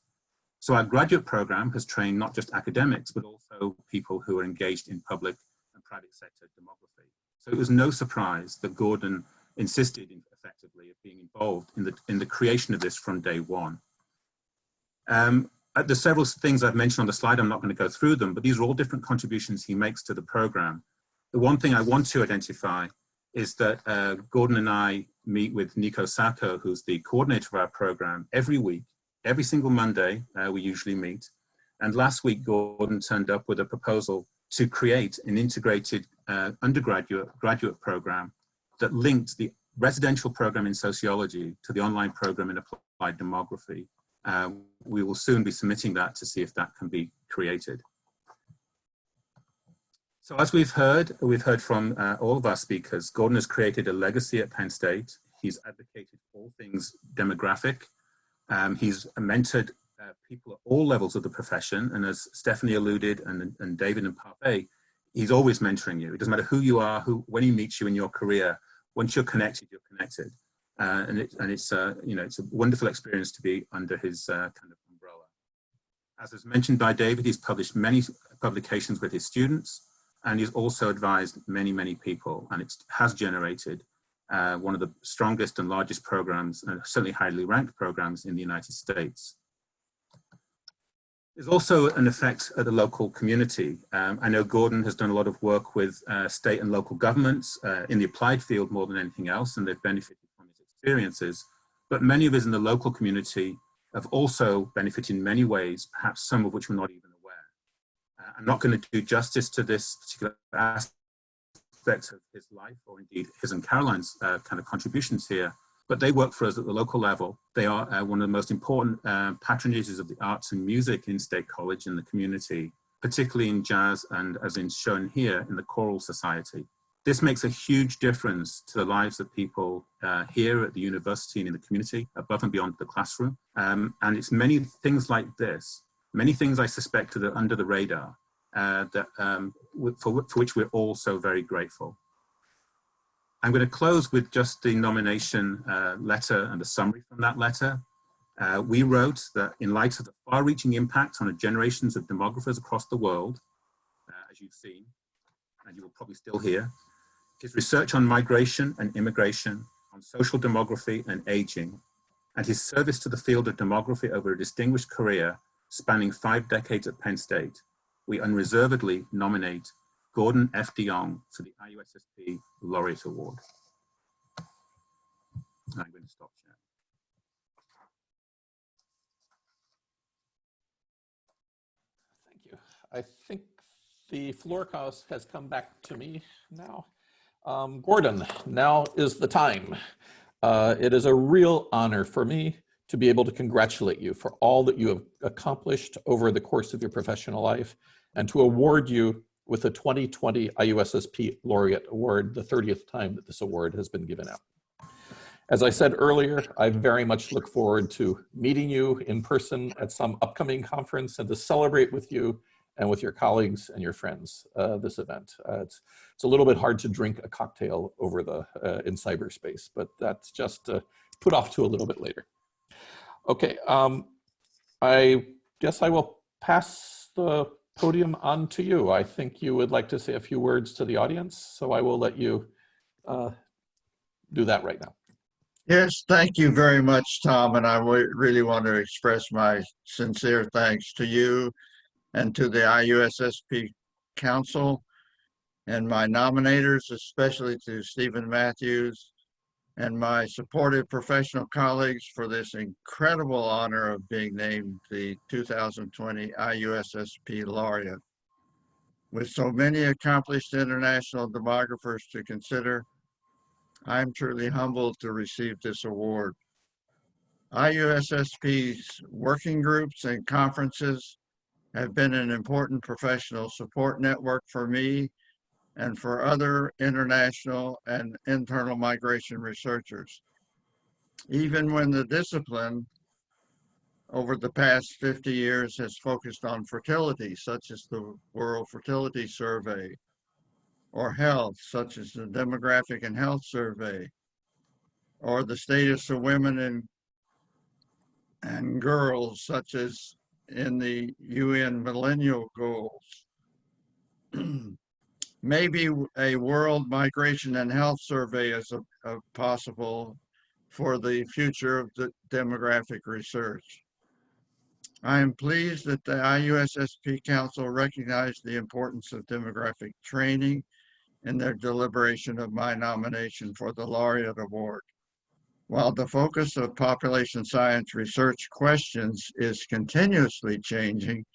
So our graduate program has trained not just academics, but also people who are engaged in public and private sector demography. So it was no surprise that Gordon insisted effectively of being involved in the creation of this from day one. There's several things I've mentioned on the slide. I'm not going to go through them, but these are all different contributions he makes to the program. The one thing I want to identify is that Gordon and I meet with Nico Sacco, who's the coordinator of our program, every week. Every single Monday, we usually meet. And last week, Gordon turned up with a proposal to create an integrated graduate program that linked the residential program in sociology to the online program in applied demography. We will soon be submitting that to see if that can be created. So as we've heard from all of our speakers, Gordon has created a legacy at Penn State. He's advocated all things demographic. He's mentored people at all levels of the profession. And as Stephanie alluded, and David and Parfait, he's always mentoring you. It doesn't matter who you are, when he meets you in your career, once you're connected, you're connected. It's a wonderful experience to be under his kind of umbrella. As was mentioned by David, he's published many publications with his students, and he's also advised many, many people, and it has generated one of the strongest and largest programs, and certainly highly ranked programs in the United States. There's also an effect at the local community. I know Gordon has done a lot of work with state and local governments in the applied field more than anything else, and they've benefited from his experiences. But many of us in the local community have also benefited in many ways, perhaps some of which we're not even aware. I'm not going to do justice to this particular aspect of his life, or indeed his and Caroline's kind of contributions here, but they work for us at the local level. They are one of the most important patronages of the arts and music in State College and the community, particularly in jazz and, as in shown here, in the choral society. This makes a huge difference to the lives of people here at the university and in the community, above and beyond the classroom. And it's many things like this, many things I suspect that are under the radar, for which we're all so very grateful. I'm going to close with just the nomination letter and a summary from that letter. We wrote that in light of the far-reaching impact on generations of demographers across the world, as you've seen, and you will probably still hear, his research on migration and immigration, on social demography and aging, and his service to the field of demography over a distinguished career spanning 5 decades at Penn State, we unreservedly nominate Gordon F. De Jong for the IUSSP Laureate Award. I'm going to stop sharing. Thank you. I think the floor has come back to me now. Gordon, now is the time. It is a real honor for me to be able to congratulate you for all that you have accomplished over the course of your professional life, and to award you with the 2020 IUSSP Laureate Award, the 30th time that this award has been given out. As I said earlier, I very much look forward to meeting you in person at some upcoming conference and to celebrate with you and with your colleagues and your friends this event. It's a little bit hard to drink a cocktail over in cyberspace, but that's just put off to a little bit later. Okay, I guess I will pass the podium on to you. I think you would like to say a few words to the audience, so I will let you do that right now. Yes, thank you very much, Tom. And I really want to express my sincere thanks to you and to the IUSSP Council and my nominators, especially to Stephen Matthews and my supportive professional colleagues for this incredible honor of being named the 2020 IUSSP Laureate. With so many accomplished international demographers to consider, I'm truly humbled to receive this award. IUSSP's working groups and conferences have been an important professional support network for me and for other international and internal migration researchers. Even when the discipline over the past 50 years has focused on fertility, such as the World Fertility Survey, or health, such as the Demographic and Health Survey, or the status of women and girls, such as in the UN Millennial Goals. Maybe a World Migration and Health Survey is possible for the future of the demographic research. I am pleased that the IUSSP Council recognized the importance of demographic training in their deliberation of my nomination for the Laureate Award. While the focus of population science research questions is continuously changing,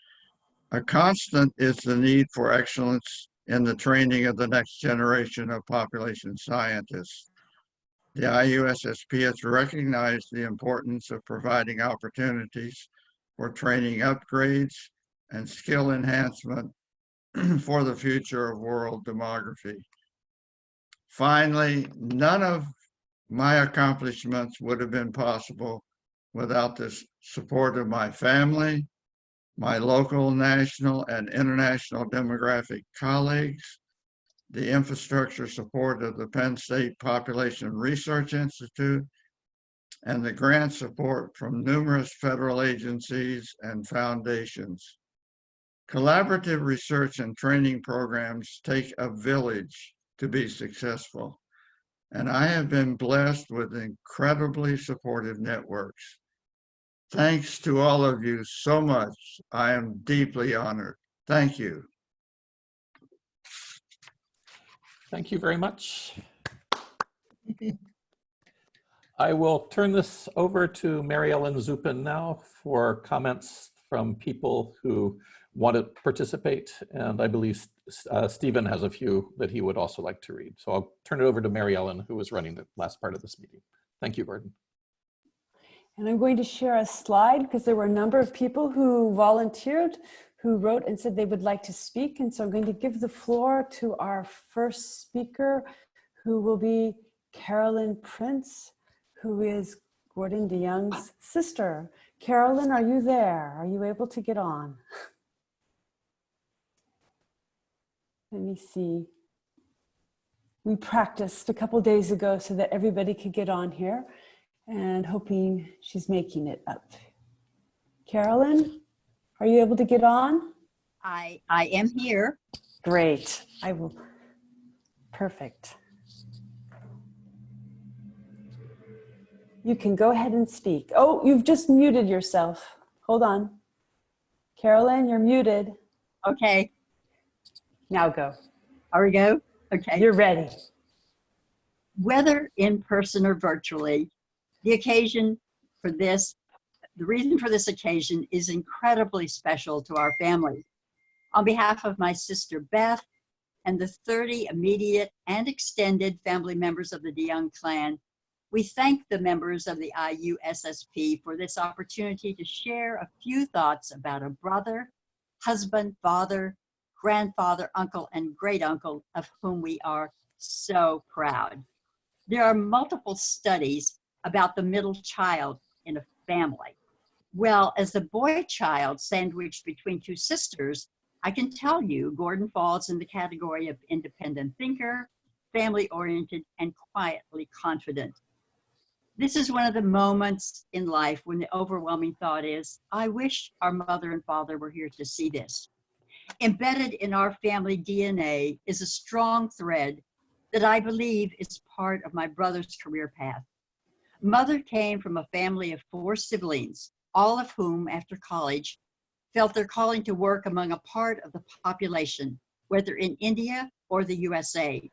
a constant is the need for excellence in the training of the next generation of population scientists. The IUSSP has recognized the importance of providing opportunities for training upgrades and skill enhancement for the future of world demography. Finally, none of my accomplishments would have been possible without the support of my family, my local, national, and international demographic colleagues, the infrastructure support of the Penn State Population Research Institute, and the grant support from numerous federal agencies and foundations. Collaborative research and training programs take a village to be successful, and I have been blessed with incredibly supportive networks. Thanks to all of you so much. I am deeply honored. Thank you. Thank you very much. I will turn this over to Mary Ellen Zupin now for comments from people who want to participate. And I believe Stephen has a few that he would also like to read. So I'll turn it over to Mary Ellen, who was running the last part of this meeting. Thank you, Gordon. And I'm going to share a slide because there were a number of people who volunteered, who wrote and said they would like to speak. And so I'm going to give the floor to our first speaker, who will be Carolyn Prince, who is Gordon De Jong's sister. Carolyn, are you there? Are you able to get on? Let me see. We practiced a couple days ago so that everybody could get on here, and hoping she's making it up. Carolyn, are you able to get on? I am here. Great. I will. Perfect. You can go ahead and speak. Oh, you've just muted yourself. Hold on. Carolyn, you're muted. Okay. Now go. Are we go? Okay. You're ready. Whether in person or virtually, the reason for this occasion is incredibly special to our family. On behalf of my sister Beth and the 30 immediate and extended family members of the De Jong clan, we thank the members of the IUSSP for this opportunity to share a few thoughts about a brother, husband, father, grandfather, uncle, and great uncle, of whom we are so proud. There are multiple studies about the middle child in a family. Well, as the boy child sandwiched between two sisters, I can tell you Gordon falls in the category of independent thinker, family-oriented, and quietly confident. This is one of the moments in life when the overwhelming thought is, I wish our mother and father were here to see this. Embedded in our family DNA is a strong thread that I believe is part of my brother's career path. Mother came from a family of 4 siblings, all of whom, after college, felt their calling to work among a part of the population, whether in India or the USA,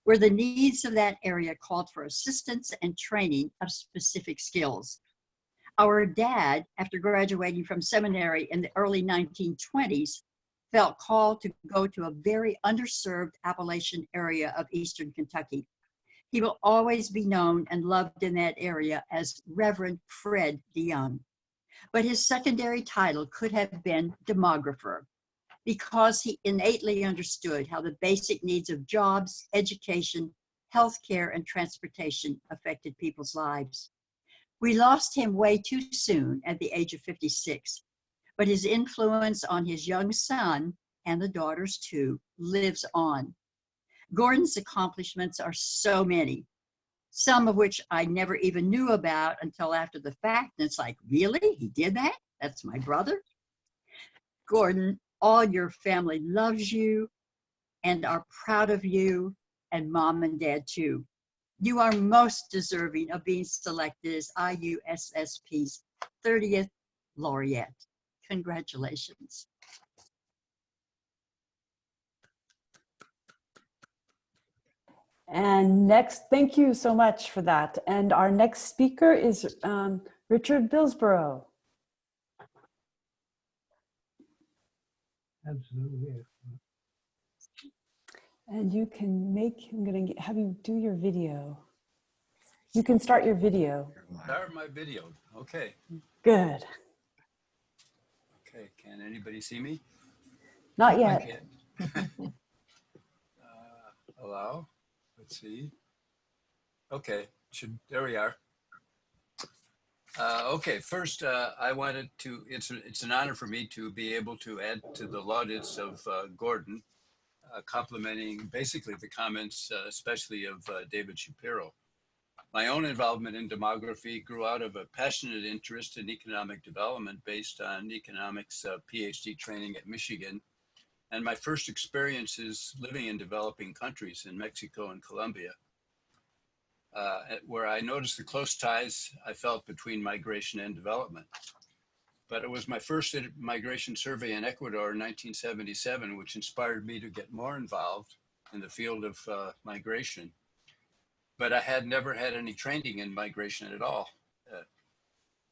where the needs of that area called for assistance and training of specific skills. Our dad, after graduating from seminary in the early 1920s, felt called to go to a very underserved Appalachian area of Eastern Kentucky. He will always be known and loved in that area as Reverend Fred De Jong. But his secondary title could have been demographer, because he innately understood how the basic needs of jobs, education, healthcare, and transportation affected people's lives. We lost him way too soon at the age of 56, but his influence on his young son, and the daughters too, lives on. Gordon's accomplishments are so many, some of which I never even knew about until after the fact. And it's like, really? He did that? That's my brother? Gordon, all your family loves you and are proud of you, and mom and dad too. You are most deserving of being selected as IUSSP's 30th Laureate. Congratulations. And next, thank you so much for that. And our next speaker is Richard Billsborough. Absolutely. And you can make, I'm going to have you do your video. You can start your video. Start my video. Okay. Good. Okay. Can anybody see me? Not yet. Allow. Let's see. Okay. There we are. Okay. First, I wanted to. It's an honor for me to be able to add to the laudits of Gordon, complimenting basically the comments, especially of David Shapiro. My own involvement in demography grew out of a passionate interest in economic development based on economics PhD training at Michigan, and my first experiences living in developing countries in Mexico and Colombia, where I noticed the close ties I felt between migration and development. But it was my first migration survey in Ecuador in 1977, which inspired me to get more involved in the field of migration. But I had never had any training in migration at all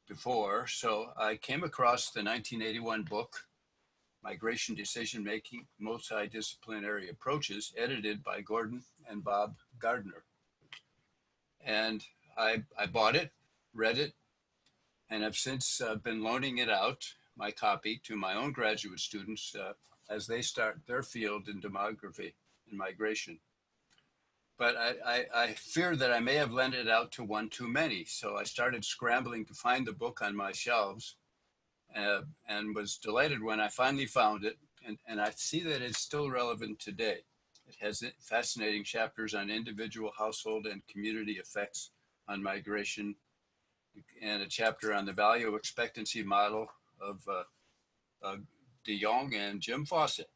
before. So I came across the 1981 book, Migration Decision Making, Multidisciplinary Approaches, edited by Gordon and Bob Gardner. And I bought it, read it, and have since been loaning it out, my copy, to my own graduate students as they start their field in demography and migration. But I fear that I may have lent it out to one too many. So I started scrambling to find the book on my shelves and was delighted when I finally found it. And I see that it's still relevant today. It has fascinating chapters on individual, household, and community effects on migration, and a chapter on the value expectancy model of De Jong and Jim Fawcett.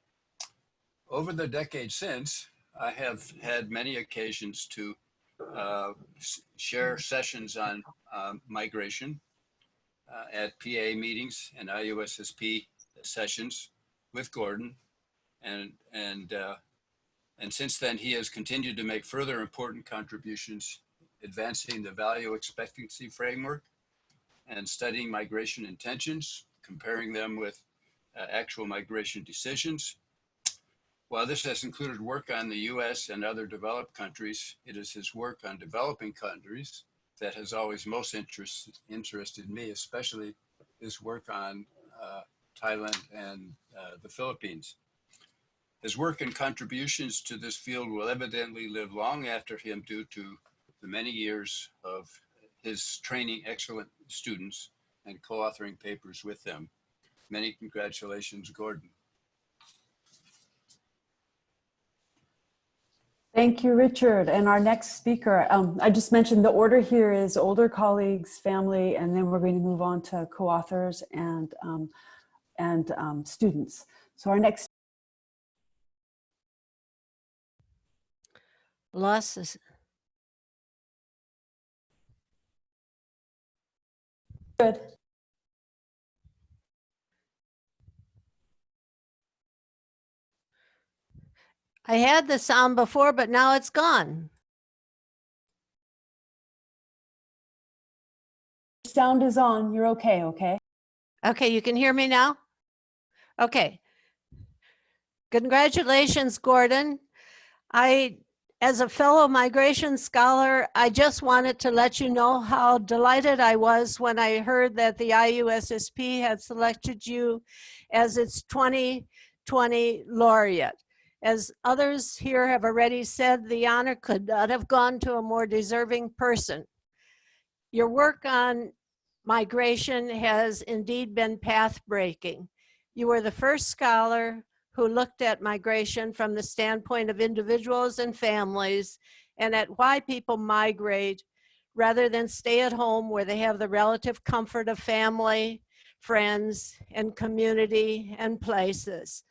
Over the decades since, I have had many occasions to share sessions on migration at PA meetings and IUSSP sessions with Gordon, and since then he has continued to make further important contributions, advancing the value expectancy framework and studying migration intentions, comparing them with actual migration decisions. While this has included work on the US and other developed countries, it is his work on developing countries that has always most interested me, especially his work on Thailand and the Philippines. His work and contributions to this field will evidently live long after him due to the many years of his training excellent students and co-authoring papers with them. Many congratulations, Gordon. Thank you, Richard. And our next speaker, I just mentioned the order here is older colleagues, family, and then we're going to move on to co-authors and students. So our next losses. Good. I had the sound before, but now it's gone. Sound is on. You're okay, okay? Okay, you can hear me now? Okay. Congratulations, Gordon. As a fellow migration scholar, I just wanted to let you know how delighted I was when I heard that the IUSSP had selected you as its 2020 laureate. As others here have already said, the honor could not have gone to a more deserving person. Your work on migration has indeed been path-breaking. You were the first scholar who looked at migration from the standpoint of individuals and families and at why people migrate rather than stay at home where they have the relative comfort of family, friends, and community and places.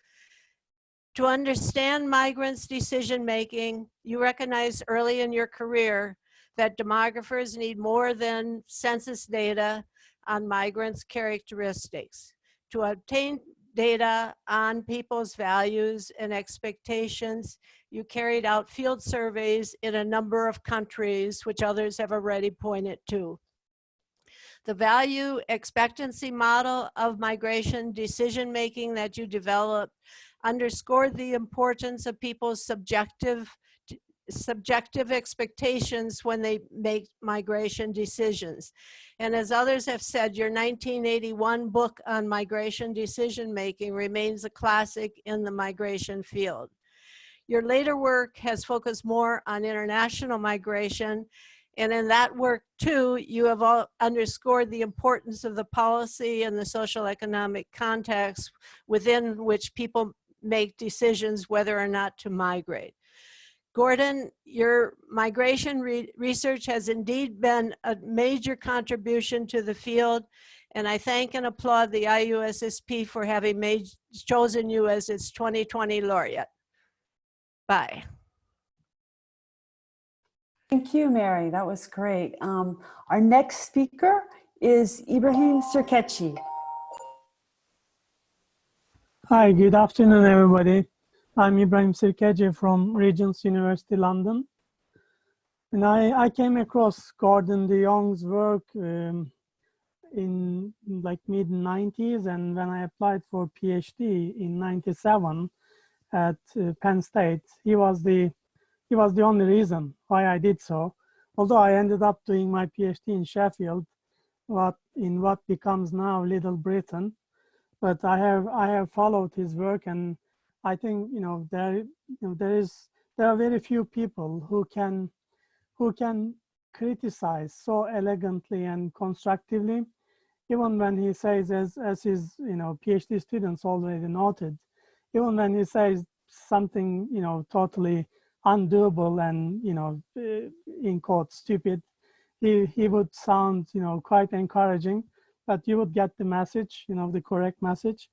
To understand migrants' decision-making, you recognized early in your career that demographers need more than census data on migrants' characteristics. To obtain data on people's values and expectations, you carried out field surveys in a number of countries, which others have already pointed to. The value expectancy model of migration decision-making that you developed underscored the importance of people's subjective expectations when they make migration decisions. And as others have said, your 1981 book on migration decision-making remains a classic in the migration field. Your later work has focused more on international migration, and in that work too, you have all underscored the importance of the policy and the social economic context within which people make decisions whether or not to migrate. Gordon, your migration research has indeed been a major contribution to the field, and I thank and applaud the IUSSP for having chosen you as its 2020 laureate. Bye. Thank you, Mary. That was great. Our next speaker is Ibrahim Sirkechi. Hi, good afternoon, everybody. I'm Ibrahim Sirkechi from Regent's University, London. And I came across Gordon De Jong's work in like mid-90s, and when I applied for PhD in 97 at Penn State, he was the only reason why I did so. Although I ended up doing my PhD in Sheffield, in what becomes now Little Britain. But I have followed his work, and I think there are very few people who can criticize so elegantly and constructively, even when he says, as his PhD students already noted, even when he says something totally undoable and in quotes stupid, he would sound quite encouraging, but you would get the message, the correct message.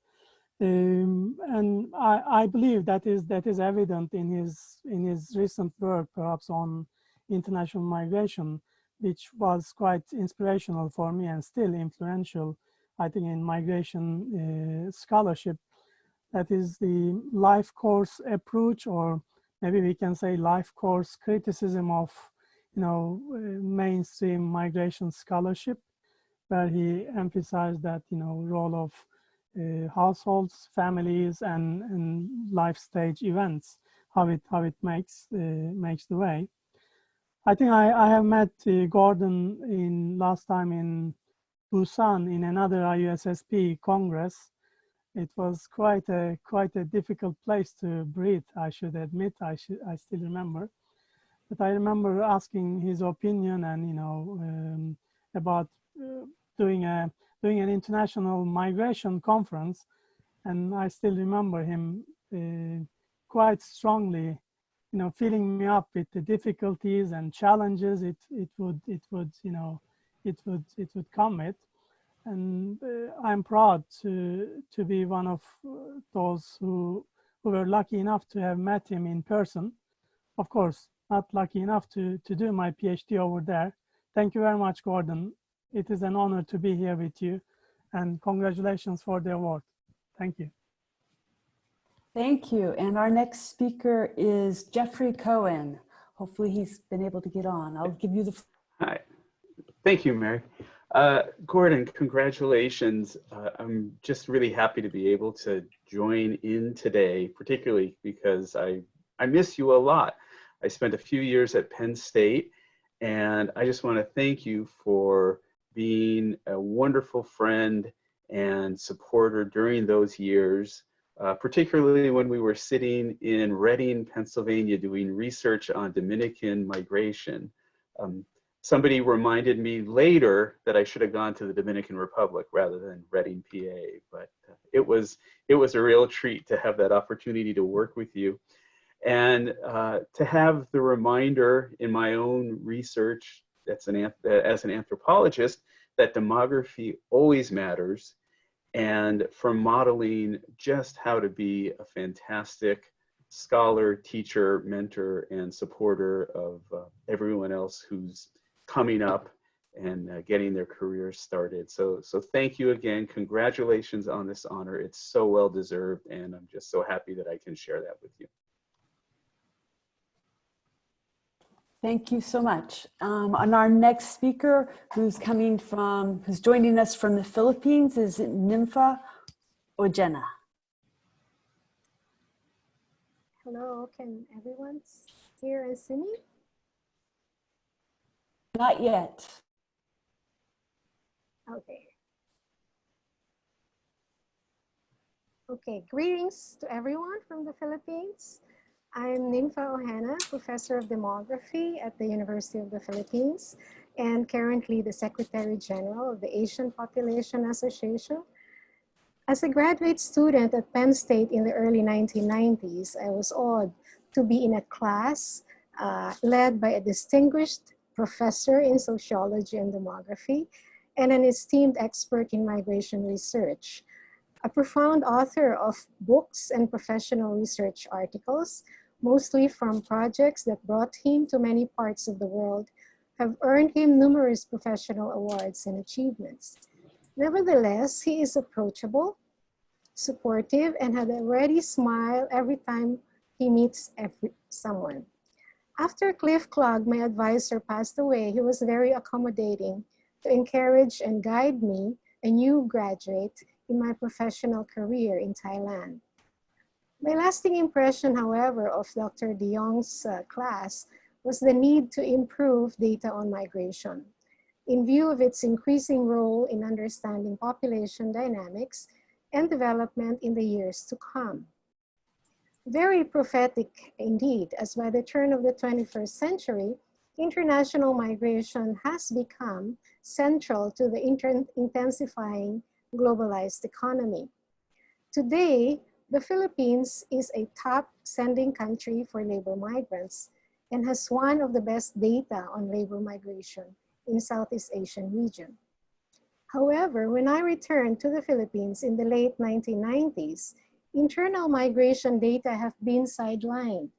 And I believe that is evident in his recent work, perhaps on international migration, which was quite inspirational for me and still influential, I think, in migration scholarship. That is the life course approach, or maybe we can say life course criticism of mainstream migration scholarship, where he emphasized that role of households, families, and life stage events, how it makes the way. I think I have met Gordon last time in Busan in another IUSSP Congress, It was quite a difficult place to breathe, I should admit. I still remember. But I remember asking his opinion and, you know, about doing an international migration conference. And I still remember him quite strongly, you know, filling me up with the difficulties and challenges it would come with. And I'm proud to be one of those who were lucky enough to have met him in person. Of course, not lucky enough to do my PhD over there. Thank you very much, Gordon. It is an honor to be here with you, and congratulations for the award. Thank you. Thank you. And our next speaker is Jeffrey Cohen. Hopefully he's been able to get on. I'll give you the floor. Hi. Thank you, Mary. Gordon, congratulations. I'm just really happy to be able to join in today, particularly because I miss you a lot. I spent a few years at Penn State, and I just want to thank you for being a wonderful friend and supporter during those years, particularly when we were sitting in Reading, Pennsylvania, doing research on Dominican migration. Somebody reminded me later that I should have gone to the Dominican Republic rather than Reading, PA, but it was a real treat to have that opportunity to work with you. And to have the reminder in my own research as an anthropologist that demography always matters, and for modeling just how to be a fantastic scholar, teacher, mentor, and supporter of everyone else who's coming up and getting their careers started. So thank you again. Congratulations on this honor. It's so well deserved, and I'm just so happy that I can share that with you. Thank you so much. And our next speaker, who's joining us from the Philippines, is Nympha Ojena. Hello, can everyone hear and see me? Not yet. Okay. Okay, greetings to everyone from the Philippines. I'm Nympha Ojena, Professor of Demography at the University of the Philippines, and currently the Secretary General of the Asian Population Association. As a graduate student at Penn State in the early 1990s, I was awed to be in a class led by a distinguished professor in sociology and demography and an esteemed expert in migration research. A profound author of books and professional research articles, mostly from projects that brought him to many parts of the world, have earned him numerous professional awards and achievements. Nevertheless, he is approachable, supportive, and had a ready smile every time he meets someone. After Cliff Clogg, my advisor, passed away, he was very accommodating to encourage and guide me, a new graduate, in my professional career in Thailand. My lasting impression, however, of Dr. De Jong's class was the need to improve data on migration in view of its increasing role in understanding population dynamics and development in the years to come. Very prophetic indeed, as by the turn of the 21st century, international migration has become central to the intensifying globalized economy. Today, the Philippines is a top sending country for labor migrants and has one of the best data on labor migration in Southeast Asian region. However, when I returned to the Philippines in the late 1990s, internal migration data have been sidelined.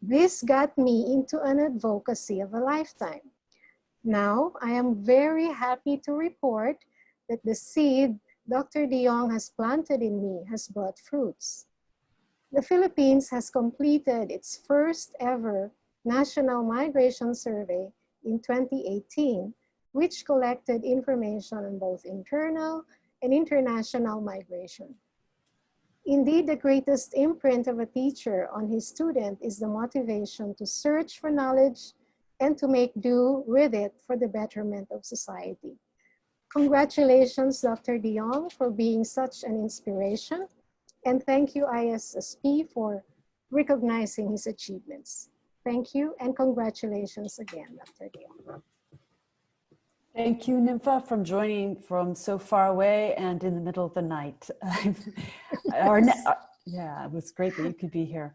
This got me into an advocacy of a lifetime. Now, I am very happy to report that the seed Dr. De Jong has planted in me has brought fruits. The Philippines has completed its first ever National Migration Survey in 2018, which collected information on both internal and international migration. Indeed, the greatest imprint of a teacher on his student is the motivation to search for knowledge and to make do with it for the betterment of society. Congratulations, Dr. De Jong, for being such an inspiration. And thank you, IUSSP, for recognizing his achievements. Thank you and congratulations again, Dr. De Jong. Thank you, Nympha, from joining from so far away and in the middle of the night. Yeah, it was great that you could be here.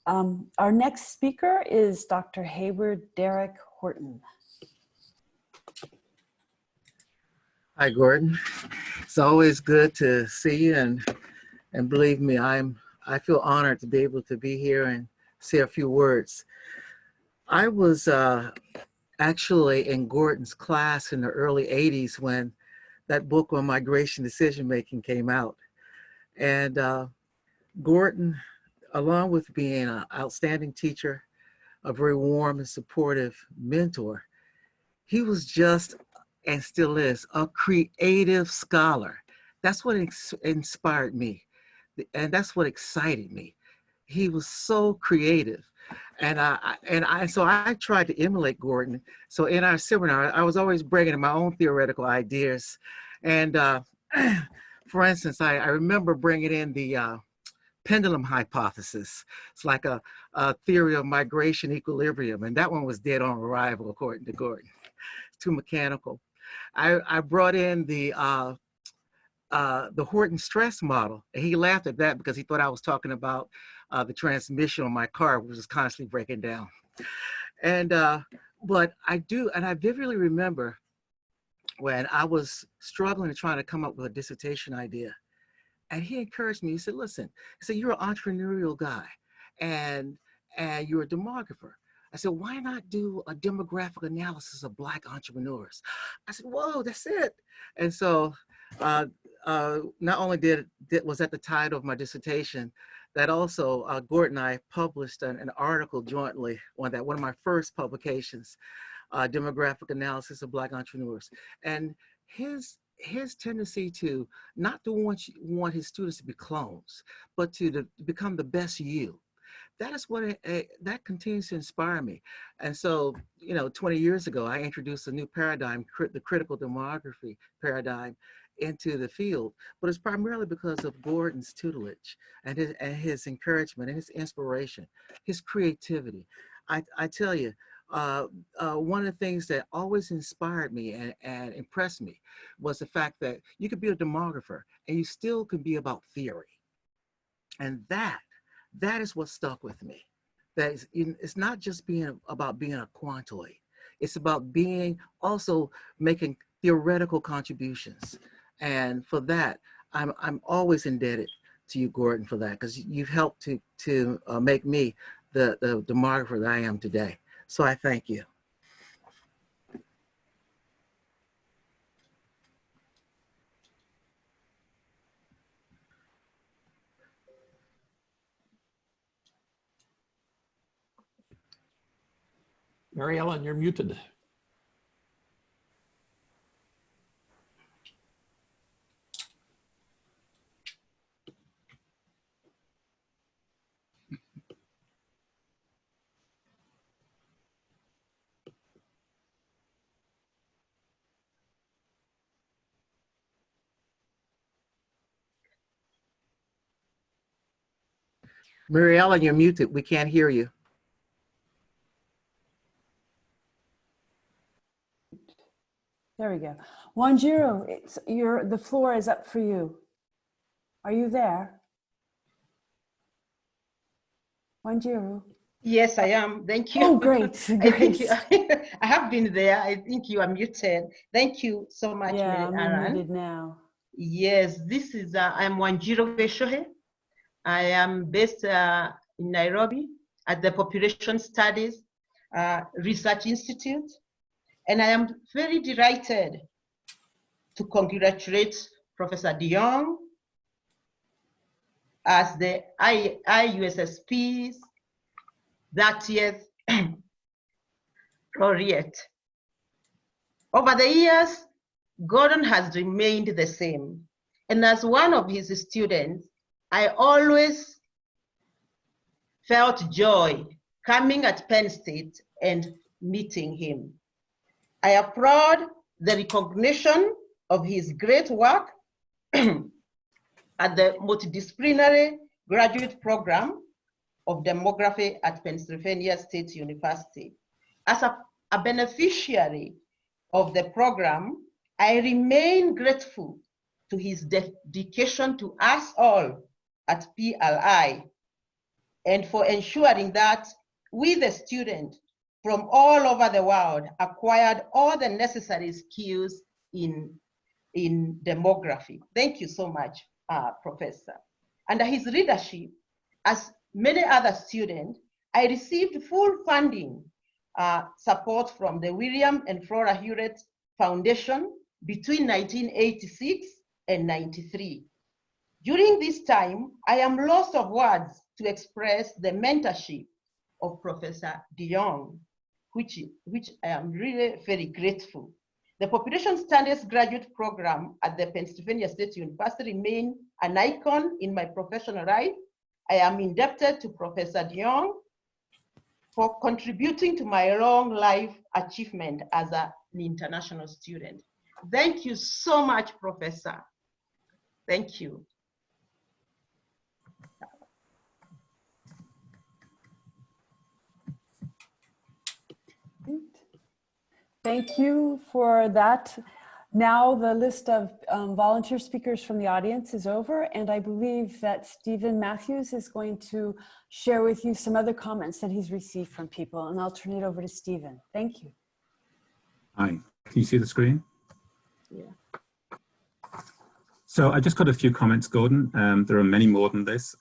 Our next speaker is Dr. Hayward Derek Horton. Hi, Gordon. It's always good to see you, and believe me, I feel honored to be able to be here and say a few words. I was actually in Gordon's class in the early 80s when that book on migration decision-making came out. And Gordon, along with being an outstanding teacher, a very warm and supportive mentor, he was just, and still is, a creative scholar. That's what inspired me. And that's what excited me. He was so creative. So I tried to emulate Gordon. So in our seminar, I was always bringing in my own theoretical ideas. And for instance, I remember bringing in the pendulum hypothesis. It's like a theory of migration equilibrium. And that one was dead on arrival, according to Gordon. It's too mechanical. I brought in the Horton stress model. And he laughed at that because he thought I was talking about the transmission on my car, which was constantly breaking down. And, but I vividly remember when I was struggling and trying to come up with a dissertation idea. And he encouraged me, he said, listen, he said, you're an entrepreneurial guy and you're a demographer. I said, why not do a demographic analysis of Black entrepreneurs? I said, whoa, that's it. And so not only was that the title of my dissertation, that also Gordon and I published an article jointly on that, one of my first publications, demographic analysis of Black entrepreneurs. And his tendency to not to want his students to be clones, but to become the best you. That is what that continues to inspire me. And so, 20 years ago, I introduced a new paradigm, the critical demography paradigm, into the field. But it's primarily because of Gordon's tutelage and his encouragement and his inspiration, his creativity. I tell you, one of the things that always inspired me and impressed me was the fact that you could be a demographer and you still can be about theory. And that is what stuck with me. That it's not just about being a quantoid. It's about also making theoretical contributions. And for that, I'm always indebted to you, Gordon, for that, because you've helped to make me the demographer that I am today. So I thank you. Mary Ellen, you're muted. Mary Ellen, you're muted. We can't hear you. There we go. Wanjiro, the floor is up for you. Are you there? Wanjiro. Yes, I am. Thank you. Oh, great. Great. I have been there. I think you are muted. Thank you so much, Yeah, Mary I'm Ellen. muted now. Yes, this is, I'm Wanjiro Veshohe. I am based in Nairobi at the Population Studies Research Institute. And I am very delighted to congratulate Professor De Jong as the IUSSP's 30th Laureate. Over the years, Gordon has remained the same. And as one of his students, I always felt joy coming at Penn State and meeting him. I applaud the recognition of his great work at the multidisciplinary graduate program of demography at Pennsylvania State University. As a beneficiary of the program, I remain grateful to his dedication to us all at PLI and for ensuring that we, the students from all over the world, acquired all the necessary skills in demography. Thank you so much, Professor. Under his leadership, as many other students, I received full funding support from the William and Flora Hewlett Foundation between 1986 and 93. During this time, I am lost of words to express the mentorship of Professor De Jong, which I am really very grateful. The Population Studies graduate program at the Pennsylvania State University remains an icon in my professional life. I am indebted to Professor De Jong for contributing to my long life achievement as an international student. Thank you so much, Professor. Thank you. Thank you for that. Now the list of volunteer speakers from the audience is over, and I believe that Stephen Matthews is going to share with you some other comments that he's received from people, and I'll turn it over to Stephen. Thank you. Hi, can you see the screen? Yeah. So I just got a few comments, Gordon. There are many more than this.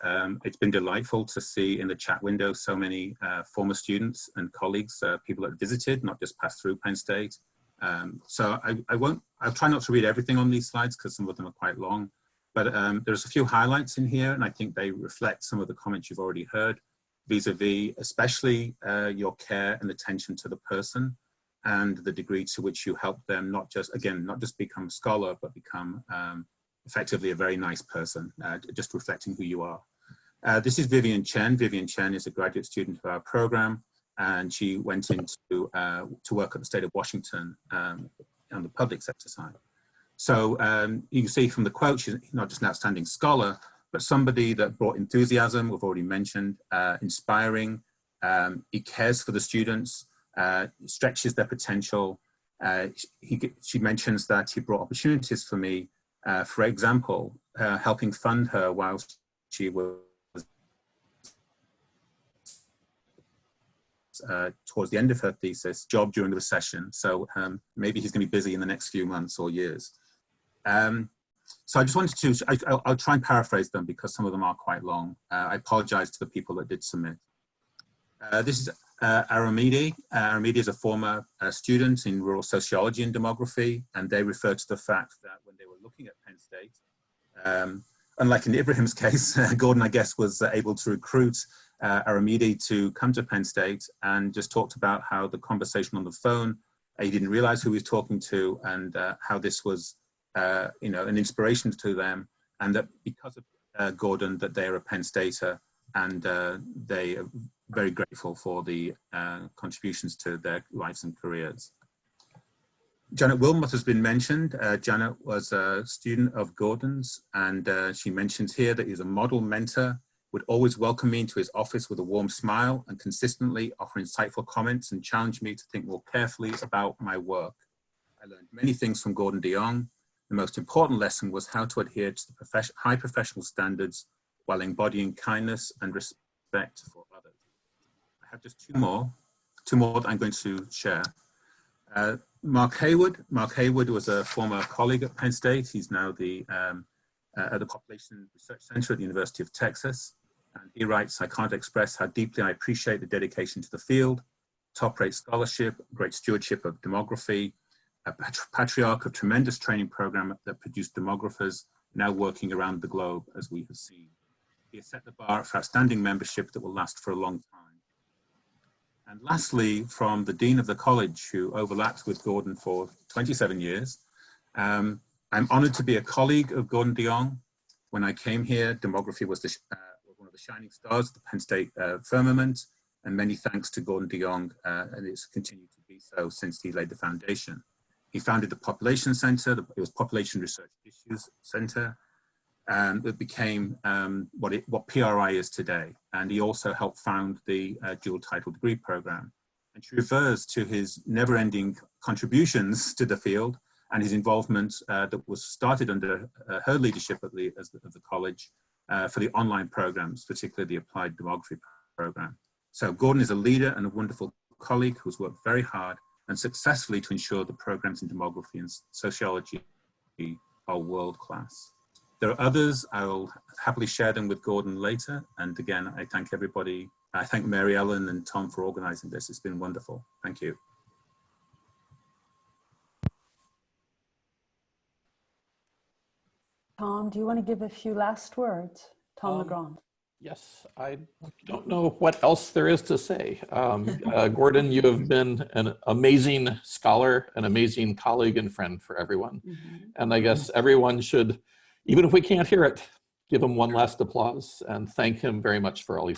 It's been delightful to see in the chat window so many former students and colleagues, people that visited, not just passed through Penn State. So I'll try not to read everything on these slides because some of them are quite long, but there's a few highlights in here, and I think they reflect some of the comments you've already heard, vis-a-vis especially your care and attention to the person and the degree to which you help them not just become a scholar, but become effectively a very nice person, just reflecting who you are. This is Vivian Chen. Vivian Chen is a graduate student of our program, and she went into to work at the state of Washington on the public sector side. So you can see from the quote, she's not just an outstanding scholar, but somebody that brought enthusiasm, we've already mentioned, inspiring, he cares for the students, stretches their potential. She mentions that he brought opportunities for me, for example, helping fund her while she was towards the end of her thesis, job during the recession. So maybe he's going to be busy in the next few months or years. So I just wanted to, I'll try and paraphrase them because some of them are quite long. I apologize to the people that did submit. This is Aramide. Aramide is a former student in rural sociology and demography, and they referred to the fact that when they were looking at Penn State, unlike in Ibrahim's case, Gordon, I guess, was able to recruit Aramide to come to Penn State, and just talked about how the conversation on the phone, he didn't realize who he was talking to, and how this was you know, an inspiration to them, and that because of Gordon, that they are a Penn Stater, and they are very grateful for the contributions to their lives and careers. Janet Wilmot has been mentioned. Janet was a student of Gordon's, and she mentions here that he's a model mentor, would always welcome me into his office with a warm smile and consistently offer insightful comments and challenge me to think more carefully about my work. I learned many things from Gordon De Jong. The most important lesson was how to adhere to the high professional standards while embodying kindness and respect for others. I have just two more that I'm going to share. Mark Haywood. Mark Haywood was a former colleague at Penn State. He's now at the Population Research Center at the University of Texas. And he writes, I can't express how deeply I appreciate the dedication to the field, top-rate scholarship, great stewardship of demography, a patriarch of tremendous training program that produced demographers now working around the globe, as we have seen. He has set the bar for outstanding membership that will last for a long time. And lastly, from the Dean of the College, who overlapped with Gordon for 27 years, I'm honored to be a colleague of Gordon De Jong. When I came here, demography was one of the shining stars of the Penn State firmament, and many thanks to Gordon De Jong, and it's continued to be so since he laid the foundation. He founded the Population Center. It was Population Research Issues Center. It became what PRI is today. And he also helped found the dual title degree program. And she refers to his never-ending contributions to the field and his involvement that was started under her leadership at the college for the online programs, particularly the Applied Demography program. So Gordon is a leader and a wonderful colleague who's worked very hard and successfully to ensure the programs in demography and sociology are world-class. There are others. I will happily share them with Gordon later. And again, I thank everybody. I thank Mary Ellen and Tom for organizing this. It's been wonderful. Thank you. Tom, do you want to give a few last words? Tom LeGrand. Yes, I don't know what else there is to say. Gordon, you have been an amazing scholar, an amazing colleague and friend for everyone. And I guess everyone should, even if we can't hear it, give him one last applause and thank him very much for all he's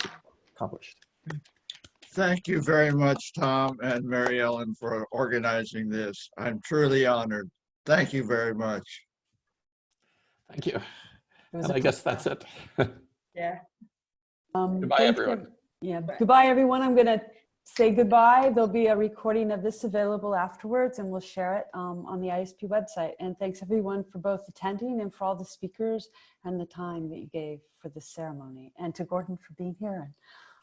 accomplished. Thank you very much, Tom and Mary Ellen, for organizing this. I'm truly honored. Thank you very much. Thank you. And I guess that's it. Yeah. Goodbye, everyone. Yeah, goodbye, everyone. I'm going to say goodbye. There'll be a recording of this available afterwards, and we'll share it on the IUSSP website. And thanks, everyone, for both attending and for all the speakers and the time that you gave for this ceremony. And to Gordon for being here and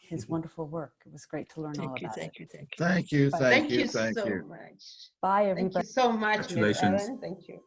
his wonderful work. It was great to learn all about it. Thank you. Thank you so much. Bye, everybody. Thank you so much, Ms. Congratulations. Ellen. Thank you.